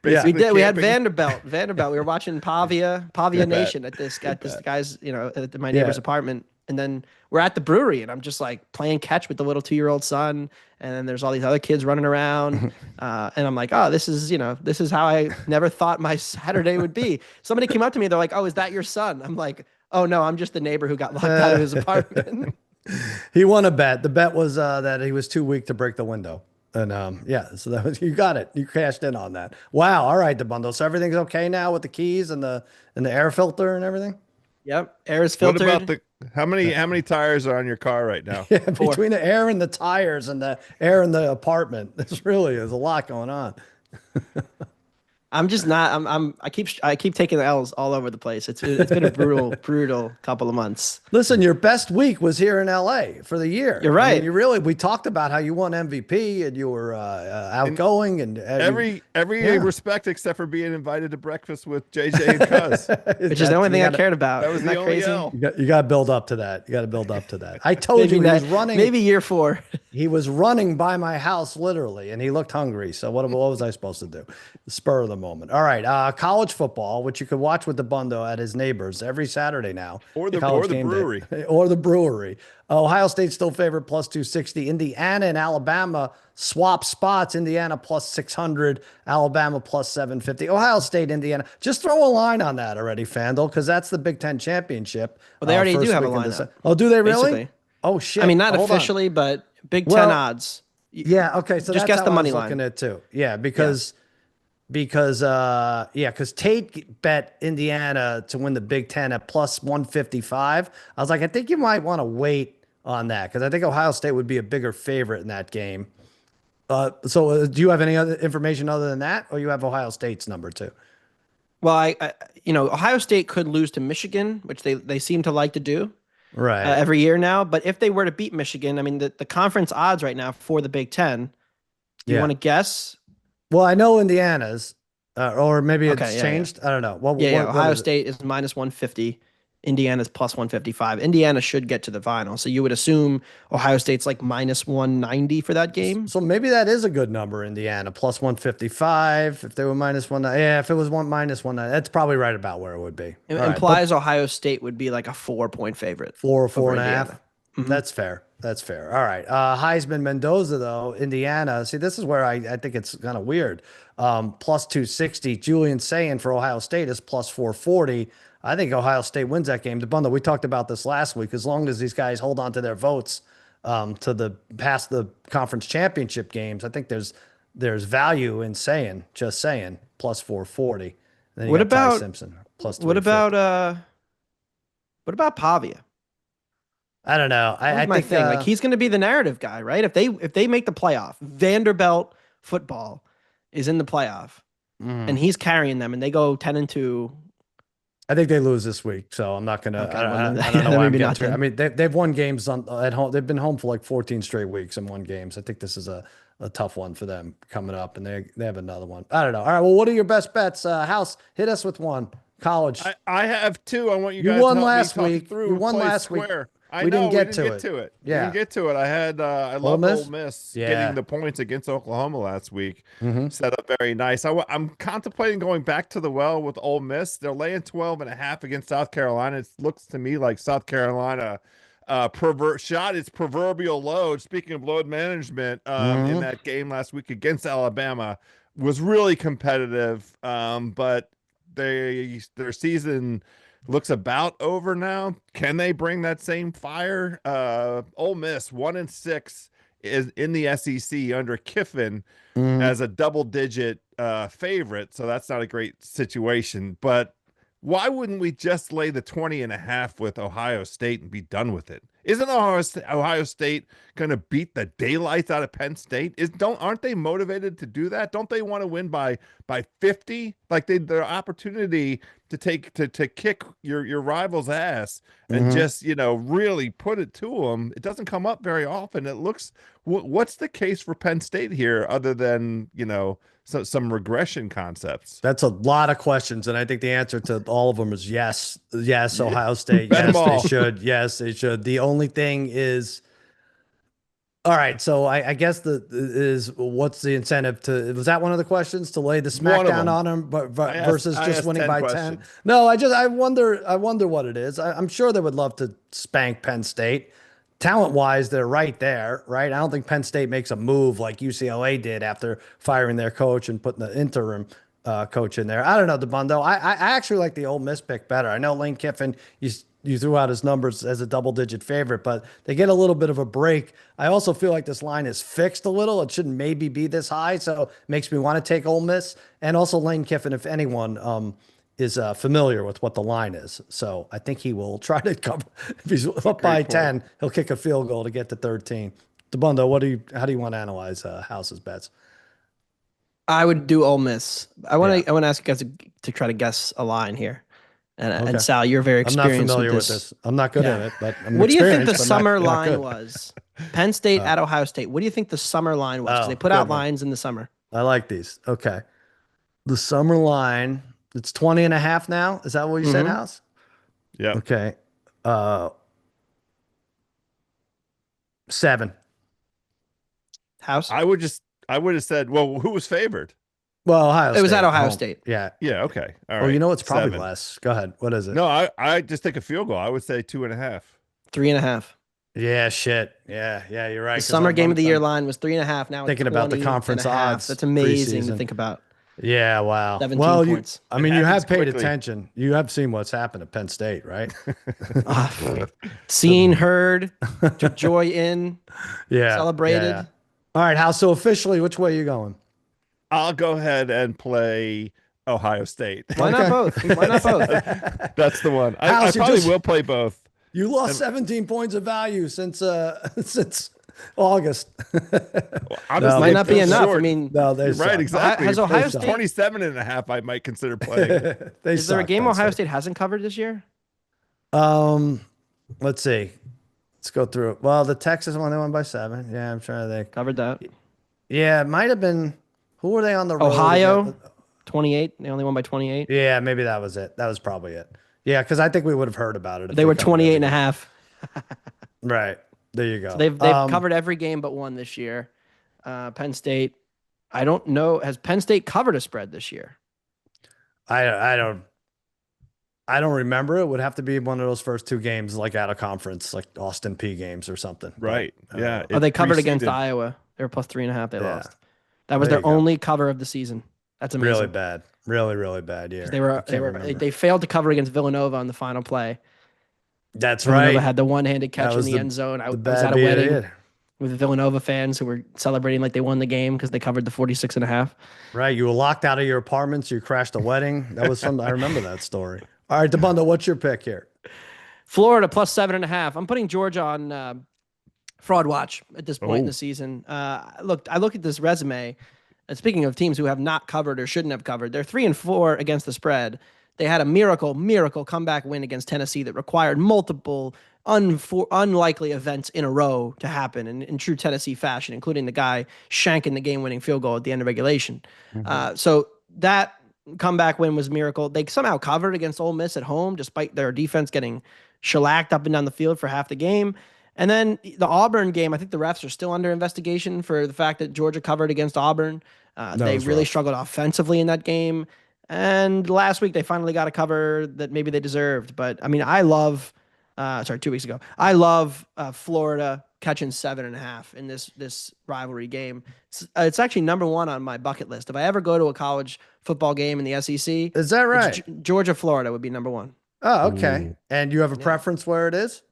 We basically did. We had camping? Vanderbilt. We were watching Pavia Nation at this guy's, at my neighbor's apartment. And then we're at the brewery, and I'm just like playing catch with the little 2-year-old son. And then there's all these other kids running around. And I'm like, oh, this is how I never thought my Saturday would be. Somebody came up to me. They're like, oh, is that your son? I'm like, oh, no, I'm just the neighbor who got locked out of his apartment. He won a bet. The bet was that he was too weak to break the window. And yeah, so that was, you got it. You cashed in on that. Wow. All right, Dabbundo. So everything's okay now with the keys and the air filter and everything? Yep. Air is What filtered. about how many tires are on your car right now? Yeah, 4. between the air and the tires and the air in the apartment. There's a lot going on. I'm just not. I keep taking the L's all over the place. It's been a brutal couple of months. Listen, your best week was here in LA for the year. You're right. I mean, we talked about how you won MVP and you were outgoing and Every respect except for being invited to breakfast with JJ and Cuz. Which is the only thing I cared about. That was Isn't the only crazy? L. You got to build up to that. I told you he was running. Maybe year 4. He was running by my house literally, and he looked hungry. So what was I supposed to do? The spur of the moment. All right, college football, which you could watch with Dabbundo at his neighbors every Saturday now, Or the College game brewery. day. Or the brewery. Ohio State still favored plus 260. Indiana and Alabama swap spots. Indiana plus 600. Alabama plus 750. Ohio State, Indiana. Just throw a line on that already, Fandle, because that's the Big Ten championship. Well, they already do first have a week in line December. up, Oh, do they really? basically. Oh shit! I mean, not Hold on. officially, but Big Ten Well, odds. Yeah. Okay. So Just that's guess how the I money was looking line. at it too. Yeah, because Tate bet Indiana to win the Big Ten at plus 155. I was like, I think you might want to wait on that because I think Ohio State would be a bigger favorite in that game. So do you have any other information other than that, or you have Ohio State's number too? Well, Ohio State could lose to Michigan, which they seem to like to do Right. every year now. But if they were to beat Michigan, I mean, the conference odds right now for the Big Ten. Do you want to guess? Well, I know Indiana's, or maybe it's Okay, changed. I don't know. What Ohio is it? State is minus 150. Indiana's plus 155. Indiana should get to the final. So you would assume Ohio State's like minus 190 for that game. So maybe that is a good number, Indiana, plus 155. If they were minus 1, yeah, if it was minus 1, that's probably right about where it would be. It All right, implies Ohio State would be like a 4-point favorite. four over and a half. Indiana. Mm-hmm. That's fair. That's fair. All right. Heisman Mendoza, though, Indiana. See, this is where I think it's kind of weird. Plus 260. Julian Sayin for Ohio State is plus 440. I think Ohio State wins that game. Dabbundo, we talked about this last week. As long as these guys hold on to their votes to the past the conference championship games, I think there's value in just saying plus 440. Then you What got Ty about Simpson plus? what about Pavia? I don't know. I My think thing, like he's going to be the narrative guy, right? If they make the playoff, Vanderbilt football is in the playoff, and he's carrying them, and they go 10-2. I think they lose this week, so I'm not gonna. Okay, I well, don't then- know why I'm maybe getting not through. then. I mean, they've won games at home. They've been home for like 14 straight weeks and won games. I think this is a tough one for them coming up, and they have another one. I don't know. All right. Well, what are your best bets? House, hit us with one. College. I have two. I want you You guys won to help last me talk week. through You and won play last week. square. I We know, didn't get we to didn't it. get to it. Yeah. We didn't get to it. I love Miss? Ole Miss Yeah. getting the points against Oklahoma last week. Mhm. Set up very nice. I'm contemplating going back to the well with Ole Miss. They're laying 12.5 against South Carolina. It looks to me like South Carolina shot its proverbial load. Speaking of load management, in that game last week against Alabama was really competitive. But their season looks about over now. Can they bring that same fire? Ole Miss 1-6 is in the SEC under Kiffin as a double-digit favorite, so that's not a great situation. But why wouldn't we just lay the 20.5 with Ohio State and be done with it? Isn't Ohio State going to beat the daylights out of Penn State? Aren't they motivated to do that? Don't they want to win by 50? Like their opportunity to kick your rival's ass and just, really put it to them. It doesn't come up very often. It looks, what's the case for Penn State here other than, some regression concepts? That's a lot of questions, and I think the answer to all of them is yes. Yes, Ohio State. Bet 'em Yes, all. they should. Yes, they should. The only thing is, all right. So I guess what's the incentive to? Was that one of the questions to lay the smackdown on them, but versus just winning by 10? No, I wonder what it is. I'm sure they would love to spank Penn State. Talent-wise, they're right there, right? I don't think Penn State makes a move like UCLA did after firing their coach and putting the interim coach in there. I don't know, Dabbundo. I actually like the Ole Miss pick better. I know Lane Kiffin, you threw out his numbers as a double-digit favorite, but they get a little bit of a break. I also feel like this line is fixed a little. It shouldn't maybe be this high, so it makes me want to take Ole Miss. And also Lane Kiffin, if anyone is familiar with what the line is. So I think he will try to cover. If he's up by 10, he'll kick a field goal to get to 13. Dabbundo, how do you want to analyze House's bets? I would do Ole Miss. I want to ask you guys to try to guess a line here. And Sal, you're very experienced. I'm not familiar with this. I'm not good at it, but I'm what do you think the summer line was? Penn State at Ohio State. What do you think the summer line was? 'Cause they put out lines in the summer. I like these. Okay. The summer line, it's 20.5 now. Is that what you said, House? Yeah. Okay. 7. House? I would have said, well, who was favored? Well, Ohio State. It was at Ohio State. Yeah. Yeah. Okay. All right. Oh, you know, it's probably 7. less. Go ahead. What is it? No, I just take a field goal. I would say 2.5. 3.5. Yeah, shit. Yeah, you're right. The summer game of the year line was 3.5. Now thinking about the conference odds. That's amazing preseason. to think about. Yeah, wow. 17 points. You have paid quickly. attention. You have seen what's happened at Penn State, right? Seen, heard, took joy in, celebrated. Yeah. All right, Hal. So officially, which way are you going? I'll go ahead and play Ohio State. Why not both? Why not both? That's the one. I House, probably will play both. You lost 17 points of value since August. Might not be enough. I mean, no, they right, exactly. Has Ohio State 27.5? I might consider playing. Is there a game Ohio State hasn't covered this year? Let's see. Let's go through it. Well, the Texas one, they won by 7. Yeah, I'm trying to think. Covered that. Yeah, it might have been. Who were they on the road? Ohio, 28. They only won by 28. Yeah, maybe that was it. That was probably it. Yeah, because I think we would have heard about it. They were 28.5. Right. There you go. So they've covered every game but one this year. Penn State. I don't know. Has Penn State covered a spread this year? I don't remember. It would have to be one of those first 2 games, like out of conference, like Austin P games or something. Right. Yeah. They covered against Iowa. They were plus 3.5. They lost. That was their only cover of the season. That's amazing. Really bad. Really bad year. They failed to cover against Villanova on the final play. That's Villanova right. had the one-handed catch in the end zone. I was at a wedding with Villanova fans who were celebrating like they won the game because they covered the 46.5. Right. You were locked out of your apartments. You crashed a wedding. That was I remember that story. All right, Dabbundo, what's your pick here? Florida plus 7.5. I'm putting Georgia on fraud watch at this point in the season. I look at this resume. And speaking of teams who have not covered or shouldn't have covered, they're 3-4 against the spread. They had a miracle comeback win against Tennessee that required multiple unlikely events in a row to happen in true Tennessee fashion, including the guy shanking the game-winning field goal at the end of regulation. So that comeback win was a miracle. They somehow covered against Ole Miss at home, despite their defense getting shellacked up and down the field for half the game. And then the Auburn game, I think the refs are still under investigation for the fact that Georgia covered against Auburn. They really struggled offensively in that game. And last week, they finally got a cover that maybe they deserved. But, I mean, 2 weeks ago. I love Florida catching 7.5 in this rivalry game. It's actually number 1 on my bucket list. If I ever go to a college football game in the SEC. Is that right? Georgia, Florida would be number 1. Oh, okay. And you have a preference where it is?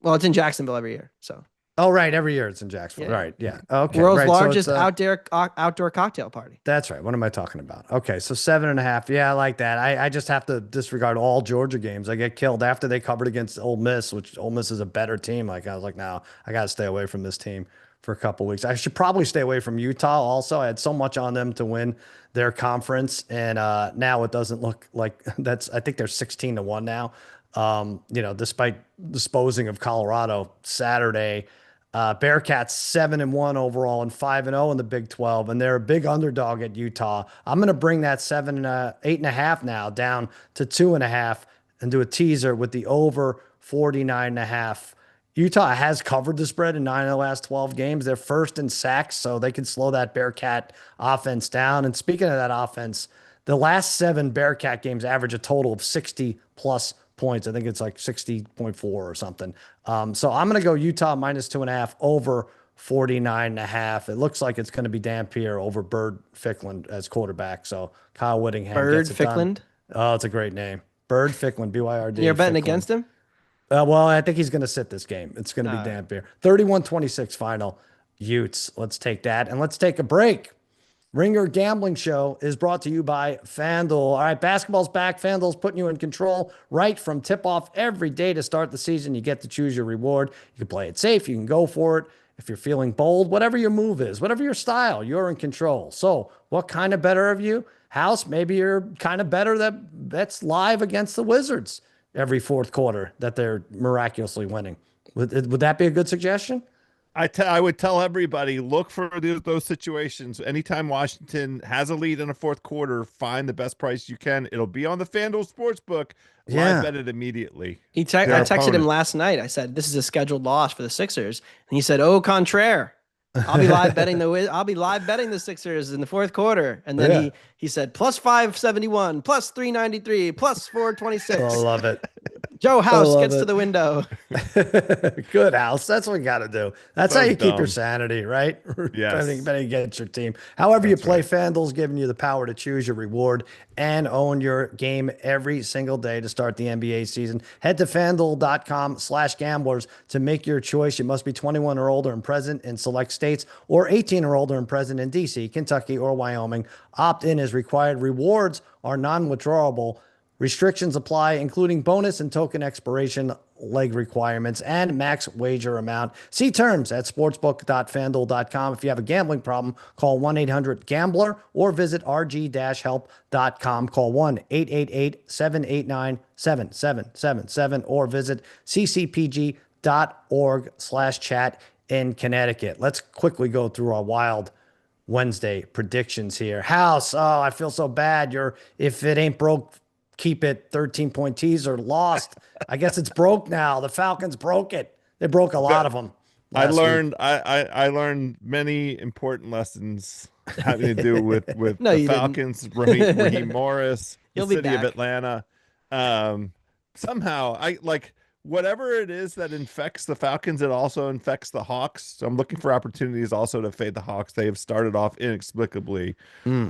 Well, it's in Jacksonville every year. So Oh, right. Every year it's in Jacksonville. Yeah. Right. Yeah. Okay. World's right. So largest it's, outdoor cocktail party. that's right. What am I talking about? Okay. So 7.5. Yeah, I like that. I just have to disregard all Georgia games. I get killed after they covered against Ole Miss, which Ole Miss is a better team. Like I was like, no, I got to stay away from this team for a couple weeks. I should probably stay away from Utah also. I had so much on them to win their conference. And now it doesn't look like I think they're 16-1 now. Despite disposing of Colorado Saturday. Bearcats 7-1 overall and 5-0 in the Big 12, and they're a big underdog at Utah. I'm going to bring that 8.5 now down to 2.5 and do a teaser with the over 49.5. Utah has covered the spread in 9 of the last 12 games. They're first in sacks, so they can slow that Bearcat offense down. And speaking of that offense, the last 7 Bearcat games average a total of 60 plus points. I think it's like 60.4 or something. So I'm going to go Utah minus 2.5 over 49.5. It looks like it's going to be Dampier over Bird Ficklin as quarterback. So Kyle Whittingham Bird gets it done. Ficklin? Oh, it's a great name. Bird Ficklin, BYRD. You're betting Ficklin. against him? Well, I think he's going to sit this game. It's going to be Dampier. 31-26 final. Utes. Let's take that. And let's take a break. Ringer Gambling Show is brought to you by FanDuel. All right, basketball's back. FanDuel's putting you in control right from tip-off every day to start the season. You get to choose your reward. You can play it safe. You can go for it. If you're feeling bold, whatever your move is, whatever your style, you're in control. So what kind of better of you? House, maybe you're kind of better that's live against the Wizards every fourth quarter that they're miraculously winning. Would that be a good suggestion? I would tell everybody, look for those situations. Anytime Washington has a lead in a fourth quarter, find the best price you can. It'll be on the FanDuel Sportsbook. Live bet it immediately. I texted him last night. I said, this is a scheduled loss for the Sixers. And he said, au contraire. I'll be live betting the Sixers in the fourth quarter. And then he said plus 571, plus 393, plus 426. I love it. Joe House gets to the window. Good, House. That's what we got to do. That's how you keep your sanity, right? Yes. Betting against your team. However you play, FanDuel's giving you the power to choose your reward and own your game every single day to start the NBA season. Head to FanDuel.com/gamblers to make your choice. You must be 21 or older and present in select states, or 18 or older and present in D.C., Kentucky, or Wyoming. Opt-in is required. Rewards are non-withdrawable. Restrictions apply, including bonus and token expiration leg requirements and max wager amount. See terms at sportsbook.fanduel.com. If you have a gambling problem, call 1-800-GAMBLER or visit rg-help.com. Call 1-888-789-7777 or visit ccpg.org/chat in Connecticut. Let's quickly go through our wild Wednesday predictions here. House, oh, I feel so bad. If it ain't broke, keep it 13-point teaser lost. I guess it's broke now. The Falcons broke it. They broke a lot of them. I learned many important lessons having to do with the Falcons, Raheem Morris, the city of Atlanta. Somehow I like whatever it is that infects the Falcons, it also infects the Hawks. So I'm looking for opportunities also to fade the Hawks. They have started off inexplicably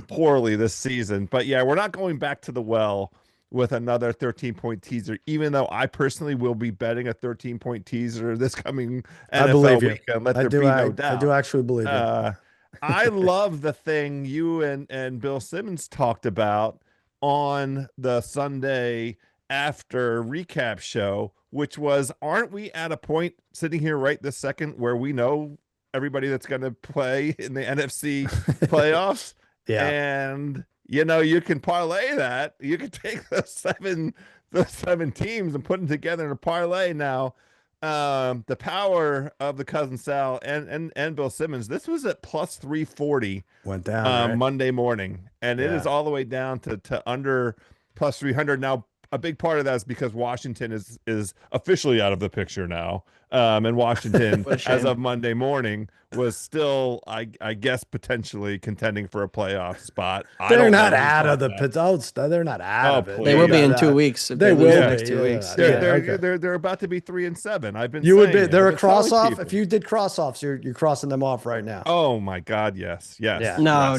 poorly this season. But yeah, we're not going back to the well with another 13-point teaser, even though I personally will be betting a 13-point teaser this coming NFL weekend. Let there be no doubt. I do actually believe it. I love the thing you and Bill Simmons talked about on the Sunday after recap show, which was, aren't we at a point sitting here right this second where we know everybody that's going to play in the NFC playoffs? Yeah. And you can parlay that. You can take those seven teams and put them together in a parlay now. The power of the cousin Sal and Bill Simmons. This was at plus 340. Went down right? Monday morning, and it is all the way down to under plus 300 now. A big part of that is because Washington is officially out of the picture now. And Washington, as of Monday morning, was still, I guess, potentially contending for a playoff spot. They're not out of the pit. They're not out of it. They will be in 2 weeks. They will be next 2 weeks. They're about to be 3-7. I've been. They're a cross off. If you did cross offs, you're crossing them off right now. Oh my God, yes. Yeah. No.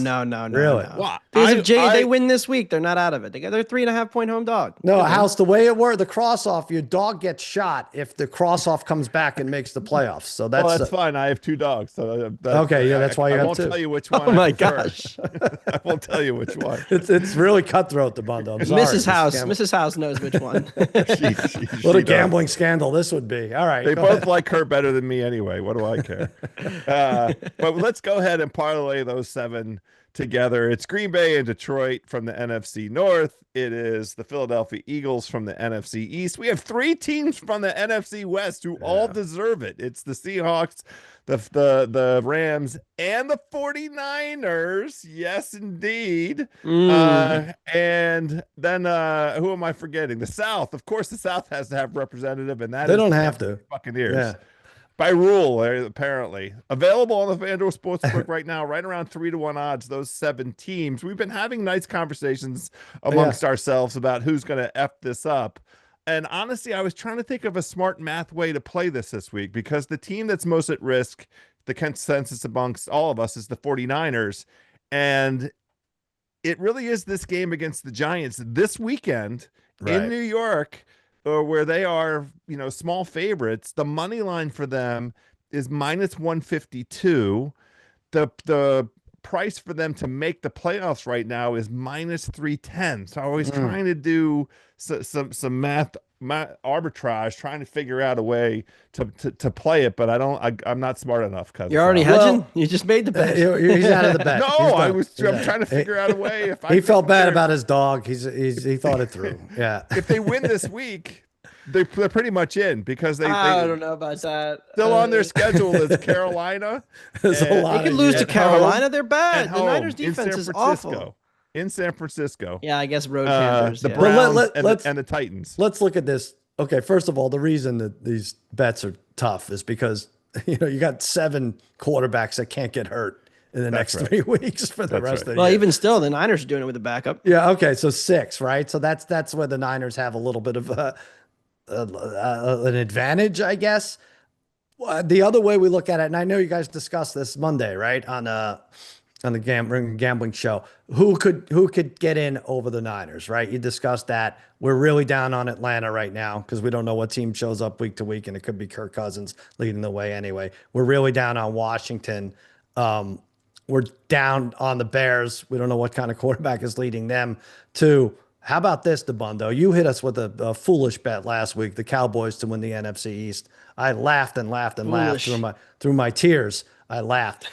Really? No. Because if they win this week, they're not out of it. They're 3.5-point home dog. No, House. The way it worked, the cross off, your dog gets shot if the cross off comes back back and makes the playoffs. So Well, that's that's fine. I have 2 dogs, so okay. Yeah, that's why you I have won't 2. tell you which one. Oh I my prefer. gosh. I won't tell you which one. It's really cutthroat, Dabbundo. I'm sorry. Mrs. House knows which one. What a does. gambling scandal this would be. All right. They go both ahead. like her better than me anyway. What do I care? But let's go ahead and parlay those 7 together. It's Green Bay and Detroit from the NFC North. It is the Philadelphia Eagles from the NFC East. We have 3 teams from the NFC West who all deserve it. It's the Seahawks, the Rams, and the 49ers. Yes, indeed. And then who am I forgetting? The South. Of course, the South has to have representative, and that They is don't the have to. Buccaneers. Yeah. By rule, apparently. Available on the FanDuel Sportsbook right now, right around 3-1 odds, those 7 teams. We've been having nice conversations amongst ourselves about who's going to F this up. And honestly, I was trying to think of a smart math way to play this week, because the team that's most at risk, the consensus amongst all of us, is the 49ers. And it really is this game against the Giants this weekend in New York, where they are, small favorites. The money line for them is -152. The price for them to make the playoffs right now is -310. So I was trying to do some math arbitrage, trying to figure out a way to play it, but I'm not smart enough. You're already hedging. You just made the bet. He's out of the bet. No, I'm trying to figure out a way. If he felt bad about his dog, he thought it through. Yeah. If they win this week, they're pretty much in, because I don't know about that. Still on their schedule is Carolina. There's a lot they could lose to Carolina. They're bad. The Niners defense is awful. In San Francisco. Yeah, I guess road Panthers. The Browns and the Titans. Let's look at this. Okay, first of all, the reason that these bets are tough is because you got 7 quarterbacks that can't get hurt in the next 3 weeks for the rest of the year. Well, even still, the Niners are doing it with a backup. Yeah, okay, so 6, right? So that's where the Niners have a little bit of an advantage, I guess. The other way we look at it, and I know you guys discussed this Monday, right, on the gambling show, who could get in over the Niners, right? You discussed that. We're really down on Atlanta right now because we don't know what team shows up week to week, and it could be Kirk Cousins leading the way anyway. We're really down on Washington. We're down on the Bears. We don't know what kind of quarterback is leading them too. How about this, Dabbundo? You hit us with a foolish bet last week, the Cowboys to win the NFC East. I laughed and laughed and laughed through my tears. I laughed.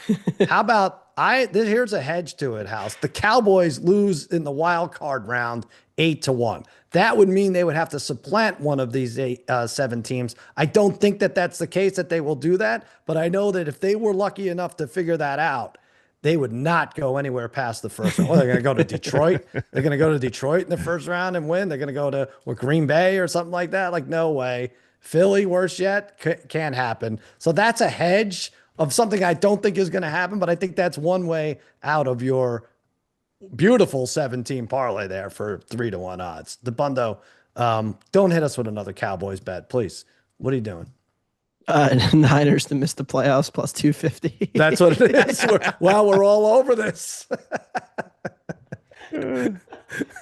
How about here's a hedge to it, House. The Cowboys lose in the wild card round 8-1. That would mean they would have to supplant one of these 7 teams. I don't think that that's the case, that they will do that, but I know that if they were lucky enough to figure that out, they would not go anywhere past the first round. Well, they're going to go to Detroit. They're going to go to Detroit in the first round and win. They're going to go to Green Bay or something like that. Like, no way. Philly, worse yet, can't happen. So that's a hedge of something I don't think is going to happen, but I think that's one way out of your beautiful 17 parlay there for 3-1 odds. Dabbundo, don't hit us with another Cowboys bet, please. What are you doing? Niners to miss the playoffs plus 250. That's what it is. We're all over this. It's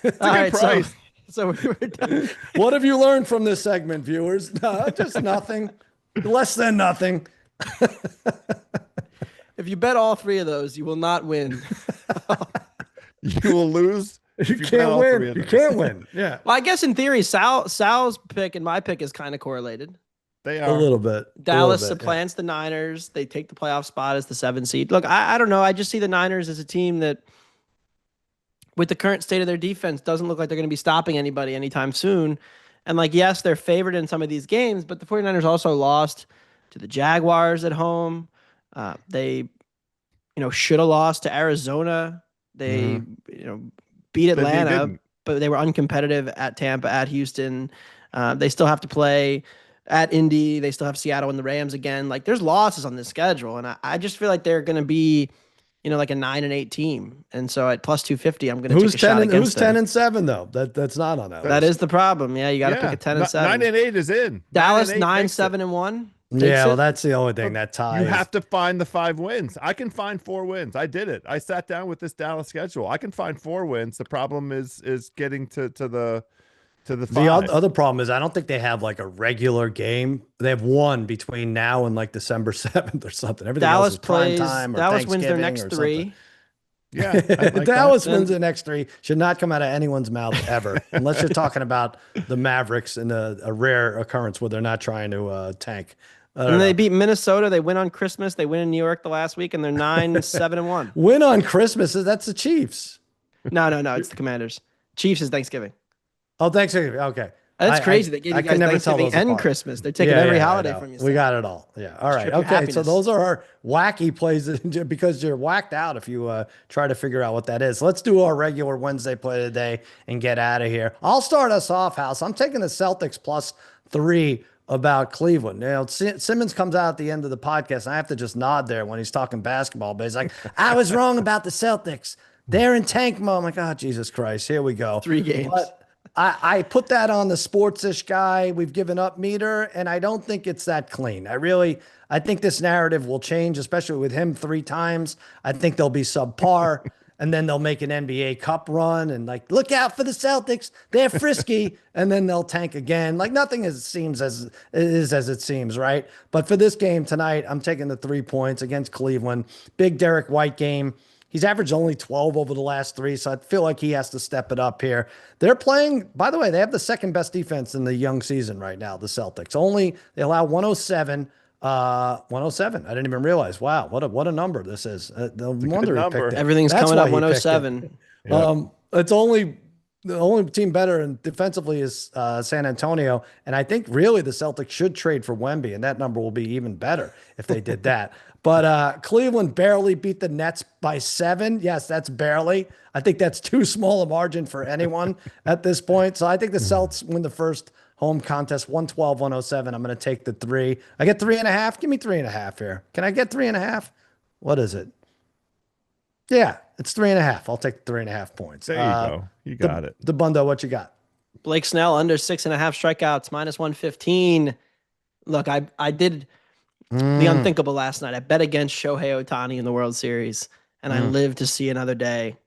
a good price. So we were done. What have you learned from this segment, viewers? No, just nothing. Less than nothing. If you bet all 3 of those, you will not win. You will lose. You can't win. You can't win. Yeah. Well, I guess in theory, Sal's pick and my pick is kind of correlated. They are a little bit. Dallas supplants the Niners. They take the playoff spot as the 7 seed. Look, I don't know. I just see the Niners as a team that, with the current state of their defense, doesn't look like they're going to be stopping anybody anytime soon. And yes, they're favored in some of these games, but the 49ers also lost to the Jaguars at home. They, should have lost to Arizona. They, beat Atlanta, but they were uncompetitive at Tampa, at Houston. They still have to play at Indy. They still have Seattle and the Rams again. There's losses on this schedule, and I just feel like they're going to be, like a 9-8 team. And so at plus 250, I'm going to take a shot against them. Who's 10-7 though? That's not on that. That is the problem. Yeah, you got to pick a 10-7. 9-8 is in. Dallas 9-7-1. Yeah, well, that's the only thing that ties. You have to find the 5 wins. I can find 4 wins. I did it. I sat down with this Dallas schedule. I can find 4 wins. The problem is getting to the to the The 5. other problem is I don't think they have like a regular game. They have one between now and like December 7th or something. Everything else is prime time or Dallas wins their Thanksgiving next or 3. something. Yeah, I like Dallas that. wins the next 3. Should not come out of anyone's mouth ever, unless you're talking about the Mavericks in a rare occurrence where they're not trying to tank. And they beat Minnesota. They win on Christmas. They win in New York the last week, and they're 9-7-1. Win on Christmas. That's the Chiefs. No. It's the Commanders. Chiefs is Thanksgiving. Oh, Thanksgiving. Okay. That's crazy. They gave you guys Thanksgiving and Christmas. They're taking every holiday from you. We got it all. Yeah. All right. Okay. So those are our wacky plays because you're whacked out if you try to figure out what that is. Let's do our regular Wednesday play today and get out of here. I'll start us off, House. I'm taking the Celtics +3 about Cleveland. You know, Simmons comes out at the end of the podcast, and I have to just nod there when he's talking basketball, but he's like, I was wrong about the Celtics. They're in tank mode. I'm like, oh, Jesus Christ. Here we go. 3 games. But I put that on the sports-ish guy. We've given up meter, and I don't think it's that clean. I think this narrative will change, especially with him 3 times. I think they'll be subpar, and then they'll make an NBA Cup run, and like, look out for the Celtics. They're frisky, and then they'll tank again. Like nothing seems as it seems, right? But for this game tonight, I'm taking the 3 points against Cleveland. Big Derek White game. He's averaged only 12 over the last 3, so I feel like he has to step it up here. They're playing, by the way, they have the second best defense in the young season right now, the Celtics. They allow 107. 107. I didn't even realize. Wow, what a number this is. No wonder he picked it. Everything's coming up 107. It's only the only team better and defensively is San Antonio, and I think really the Celtics should trade for Wemby, and that number will be even better if they did that. But Cleveland barely beat the Nets by 7. Yes, that's barely. I think that's too small a margin for anyone at this point. So I think the Celtics win the first home contest, 112-107. I'm going to take the 3. I get 3.5. Give me 3.5 here. Can I get 3.5? What is it? Yeah, it's 3.5. I'll take the 3.5 points. There you go. You got it. Dabbundo, what you got? Blake Snell under 6.5 strikeouts, -115. Look, I did the unthinkable last night. I bet against Shohei Ohtani in the World Series, and I lived to see another day.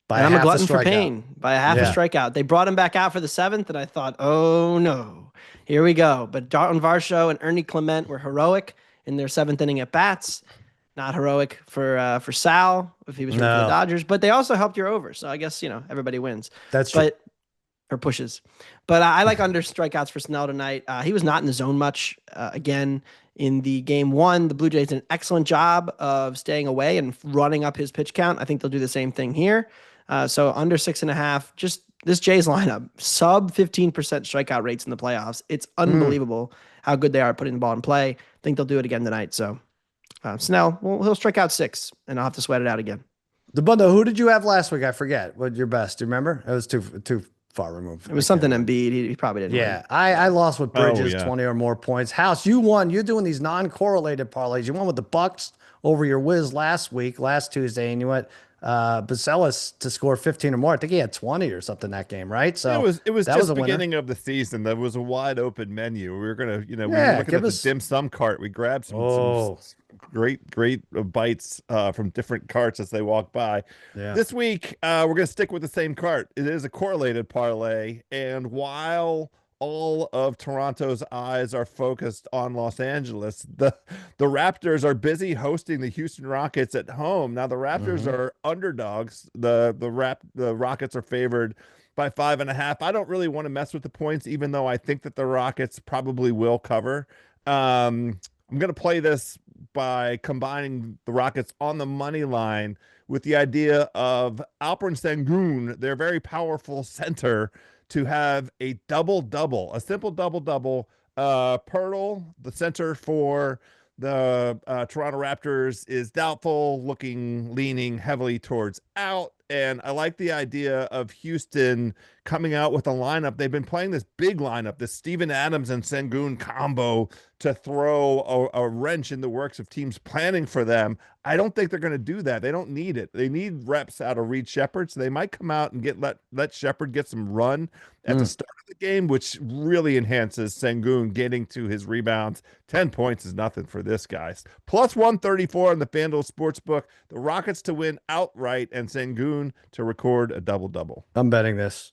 And I'm a glutton for pain by a half a strikeout. They brought him back out for the 7th, and I thought, oh no, here we go. But Dalton Varsho and Ernie Clement were heroic in their 7th inning at bats. Not heroic for Sal if he was rooting for the Dodgers, but they also helped your over. So I guess everybody wins. That's true. Or pushes. But I like under strikeouts for Snell tonight. He was not in the zone much. Again, in the game 1, the Blue Jays did an excellent job of staying away and running up his pitch count. I think they'll do the same thing here. So under 6.5, just this Jays lineup, sub 15% strikeout rates in the playoffs. It's unbelievable how good they are at putting the ball in play. I think they'll do it again tonight. So Snell, he'll strike out 6, and I'll have to sweat it out again. Dabbundo, who did you have last week? I forget. What your best? Do you remember? It was too far removed. It was something Embiid. He probably didn't win. I lost with Bridges, 20 or more points. House, you won. You're doing these non-correlated parlays. You won with the Bucks over your Wiz last Tuesday, and you went Bacelis to score 15 or more. I think he had 20 or something that game, right? So it was just the beginning of the season. There was a wide open menu. We were gonna, we were looking at the dim sum cart. We grabbed some great bites from different carts as they walk by. This week we're gonna stick with the same cart. It is a correlated parlay, and while all of Toronto's eyes are focused on Los Angeles, the Raptors are busy hosting the Houston Rockets at home. Now the Raptors are underdogs. The Rockets are favored by 5.5. I don't really want to mess with the points, even though I think that the Rockets probably will cover. I'm going to play this by combining the Rockets on the money line with the idea of Alperen Sengun, their very powerful center, to have a double-double, a simple double-double. Pirtle, the center for the Toronto Raptors, is doubtful, leaning heavily towards out. And I like the idea of Houston coming out with a lineup. They've been playing this big lineup, this Steven Adams and Sengun combo, to throw a wrench in the works of teams planning for them. I don't think they're going to do that. They don't need it. They need reps out of Reed Shepherd. So they might come out and let Shepherd get some run at the start of the game, which really enhances Sengun getting to his rebounds. 10 points is nothing for this guy. Plus 134 on the FanDuel Sportsbook. The Rockets to win outright and Sengun to record a double-double. I'm betting this.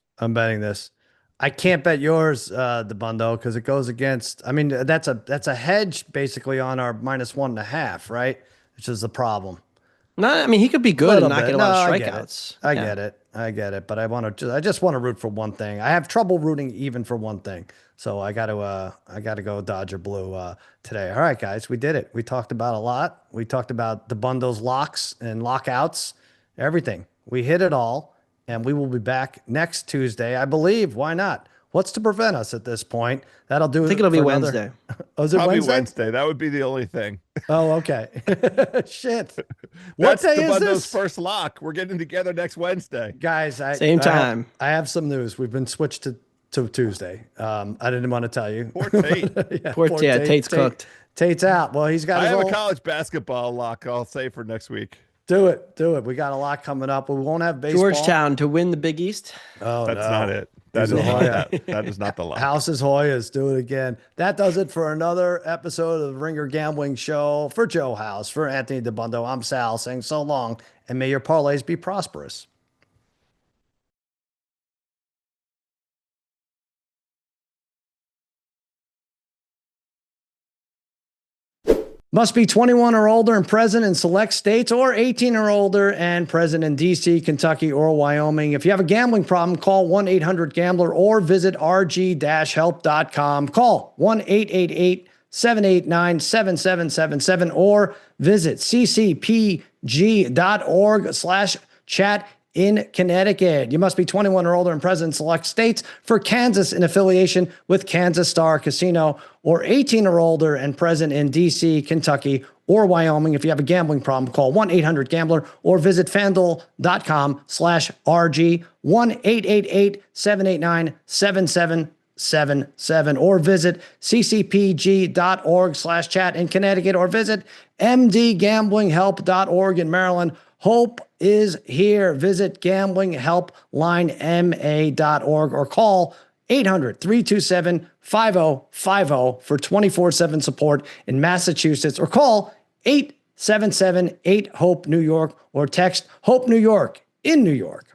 I can't bet yours, Dabbundo, because it goes against. I mean, that's a hedge basically on our -1.5, right? Which is the problem. No, I mean he could be good and Little not bit. get a lot No, of I get it. strikeouts. I Yeah. get it. I get it. But I just want to root for one thing. I have trouble rooting even for one thing. So I got to go Dodger blue today. All right, guys, we did it. We talked about a lot. We talked about Dabundo's locks and lockouts, everything. We hit it all, and we will be back next Tuesday, I believe. Why not? What's to prevent us at this point? That'll do it. I think it'll be for another- Wednesday. Oh, is it Probably Wednesday? Wednesday. That would be the only thing. Oh, okay. Shit. What That's day is Dabundo's this? first lock. We're getting together next Wednesday. Guys, Same time. I have some news. We've been switched to Tuesday. I didn't want to tell you. Poor Tate. Yeah, Poor Tate. Tate's cooked. Tate's out. Well, he's got I his have a own. college basketball lock. I'll say for next week. Do it. We got a lot coming up. We won't have baseball. Georgetown to win the Big East. Oh, That's no. not it. That is He's a not Hoya. that is not the lock. House's Hoyas. Do it again. That does it for another episode of the Ringer Gambling Show. For Joe House, for Anthony Dabbundo, I'm Sal saying so long, and may your parlays be prosperous. Must be 21 or older and present in select states, or 18 or older and present in DC, Kentucky, or Wyoming. If you have a gambling problem, call 1-800-GAMBLER or visit rg-help.com. Call 1-888-789-7777 or visit ccpg.org/chat in Connecticut. You must be 21 or older and present in select states. For Kansas, in affiliation with Kansas Star Casino, or 18 or older and present in DC, Kentucky, or Wyoming. If you have a gambling problem, call 1-800-GAMBLER or visit fanduel.com/RG, 1-888-789-7777 or visit ccpg.org/chat in Connecticut, or visit mdgamblinghelp.org in Maryland. Hope is here. Visit gamblinghelplinema.org or call 800-327-5050 for 24/7 support in Massachusetts, or call 877-8-HOPE-NEW YORK or text HOPE New York in New York.